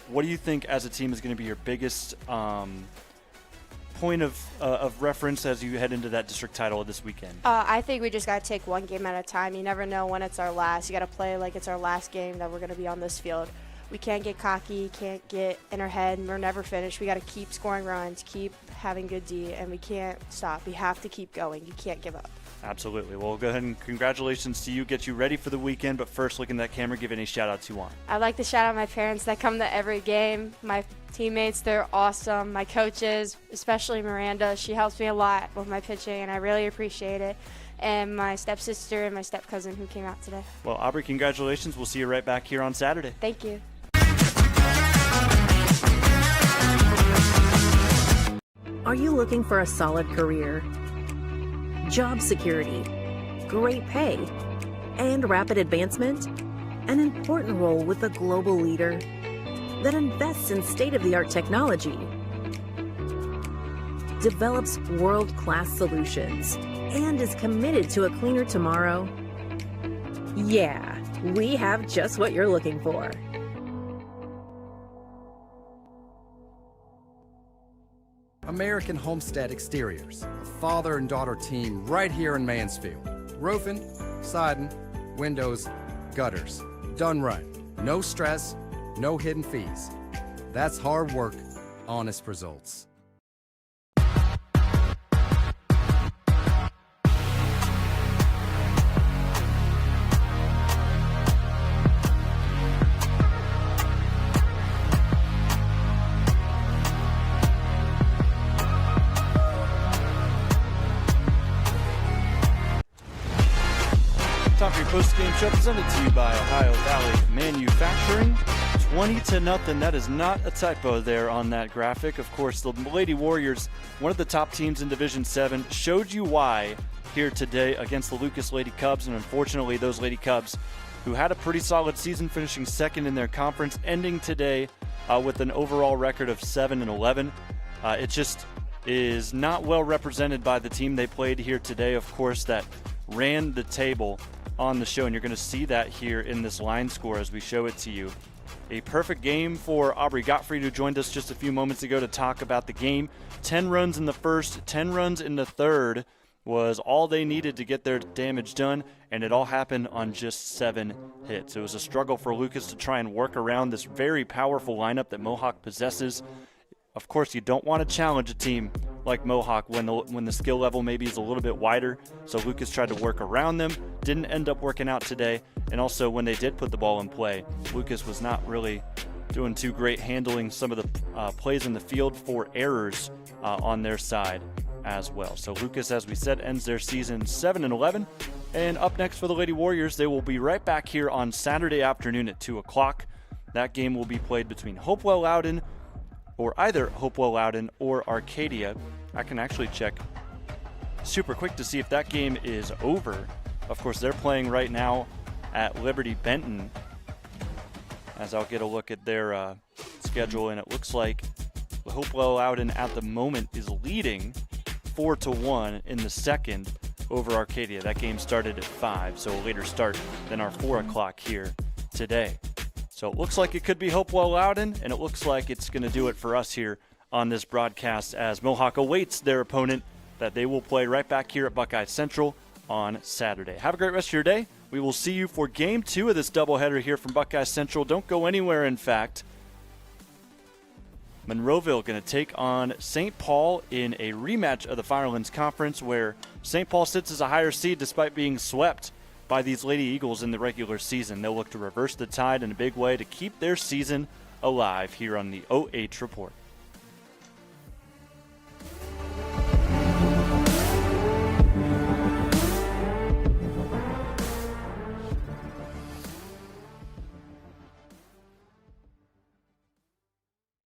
What do you think as a team is going to be your biggest point of reference as you head into that district title this weekend? I think we just got to take one game at a time. You never know when it's our last. You got to play like it's our last game that we're going to be on this field. We can't get cocky, can't get in our head, and we're never finished. We got to keep scoring runs, keep having good D, and we can't stop. We have to keep going. You can't give up. Absolutely. Well, go ahead and congratulations to you. Get you ready for the weekend. But first, look in that camera. Give any shout-outs you want. I'd like to shout out my parents that come to every game. My teammates, they're awesome. My coaches, especially Miranda, she helps me a lot with my pitching, and I really appreciate it. And my stepsister and my step-cousin who came out today. Well, Aubrey, congratulations. We'll see you right back here on Saturday. Thank you. Are you looking for a solid career, job security, great pay, and rapid advancement? An important role with a global leader that invests in state-of-the-art technology, develops world-class solutions, and is committed to a cleaner tomorrow? Yeah, we have just what you're looking for. American Homestead Exteriors, a father and daughter team right here in Mansfield. Roofing, siding, windows, gutters. Done right. No stress, no hidden fees. That's hard work, honest results. Top of your post-game show presented to you by Ohio Valley Manufacturing. 20-0. That is not a typo there on that graphic. Of course, the Lady Warriors, one of the top teams in Division 7, showed you why here today against the Lucas Lady Cubs. And unfortunately, those Lady Cubs, who had a pretty solid season, finishing second in their conference, ending today with an overall record of 7-11. It just is not well represented by the team they played here today, of course, that ran the table on the show, and you're going to see that here in this line score as we show it to you. A perfect game for Aubrey Gottfried, who joined us just a few moments ago to talk about the game. 10 runs in the first, 10 runs in the third was all they needed to get their damage done, and it all happened on just 7 hits. It was a struggle for Lucas to try and work around this very powerful lineup that Mohawk possesses. Of course, you don't want to challenge a team like Mohawk when the skill level maybe is a little bit wider. So Lucas tried to work around them, didn't end up working out today. And also when they did put the ball in play, Lucas was not really doing too great handling some of the plays in the field for errors on their side as well. So Lucas, as we said, ends their season 7-11. And up next for the Lady Warriors, they will be right back here on Saturday afternoon at 2 o'clock. That game will be played between Hopewell Loudon, or either Hopewell Loudon or Arcadia. I can actually check super quick to see if that game is over. Of course, they're playing right now at Liberty Benton, as I'll get a look at their schedule, and it looks like Hopewell Loudon at the moment is leading 4-1 in the second, over Arcadia. That game started at 5, so a later start than our 4 o'clock here today. So it looks like it could be Hopewell Loudon, and it looks like it's going to do it for us here on this broadcast as Mohawk awaits their opponent that they will play right back here at Buckeye Central on Saturday. Have a great rest of your day. We will see you for Game 2 of this doubleheader here from Buckeye Central. Don't go anywhere, in fact. Monroeville going to take on St. Paul in a rematch of the Firelands Conference, where St. Paul sits as a higher seed despite being swept by these Lady Eagles in the regular season. They'll look to reverse the tide in a big way to keep their season alive here on the OH Report.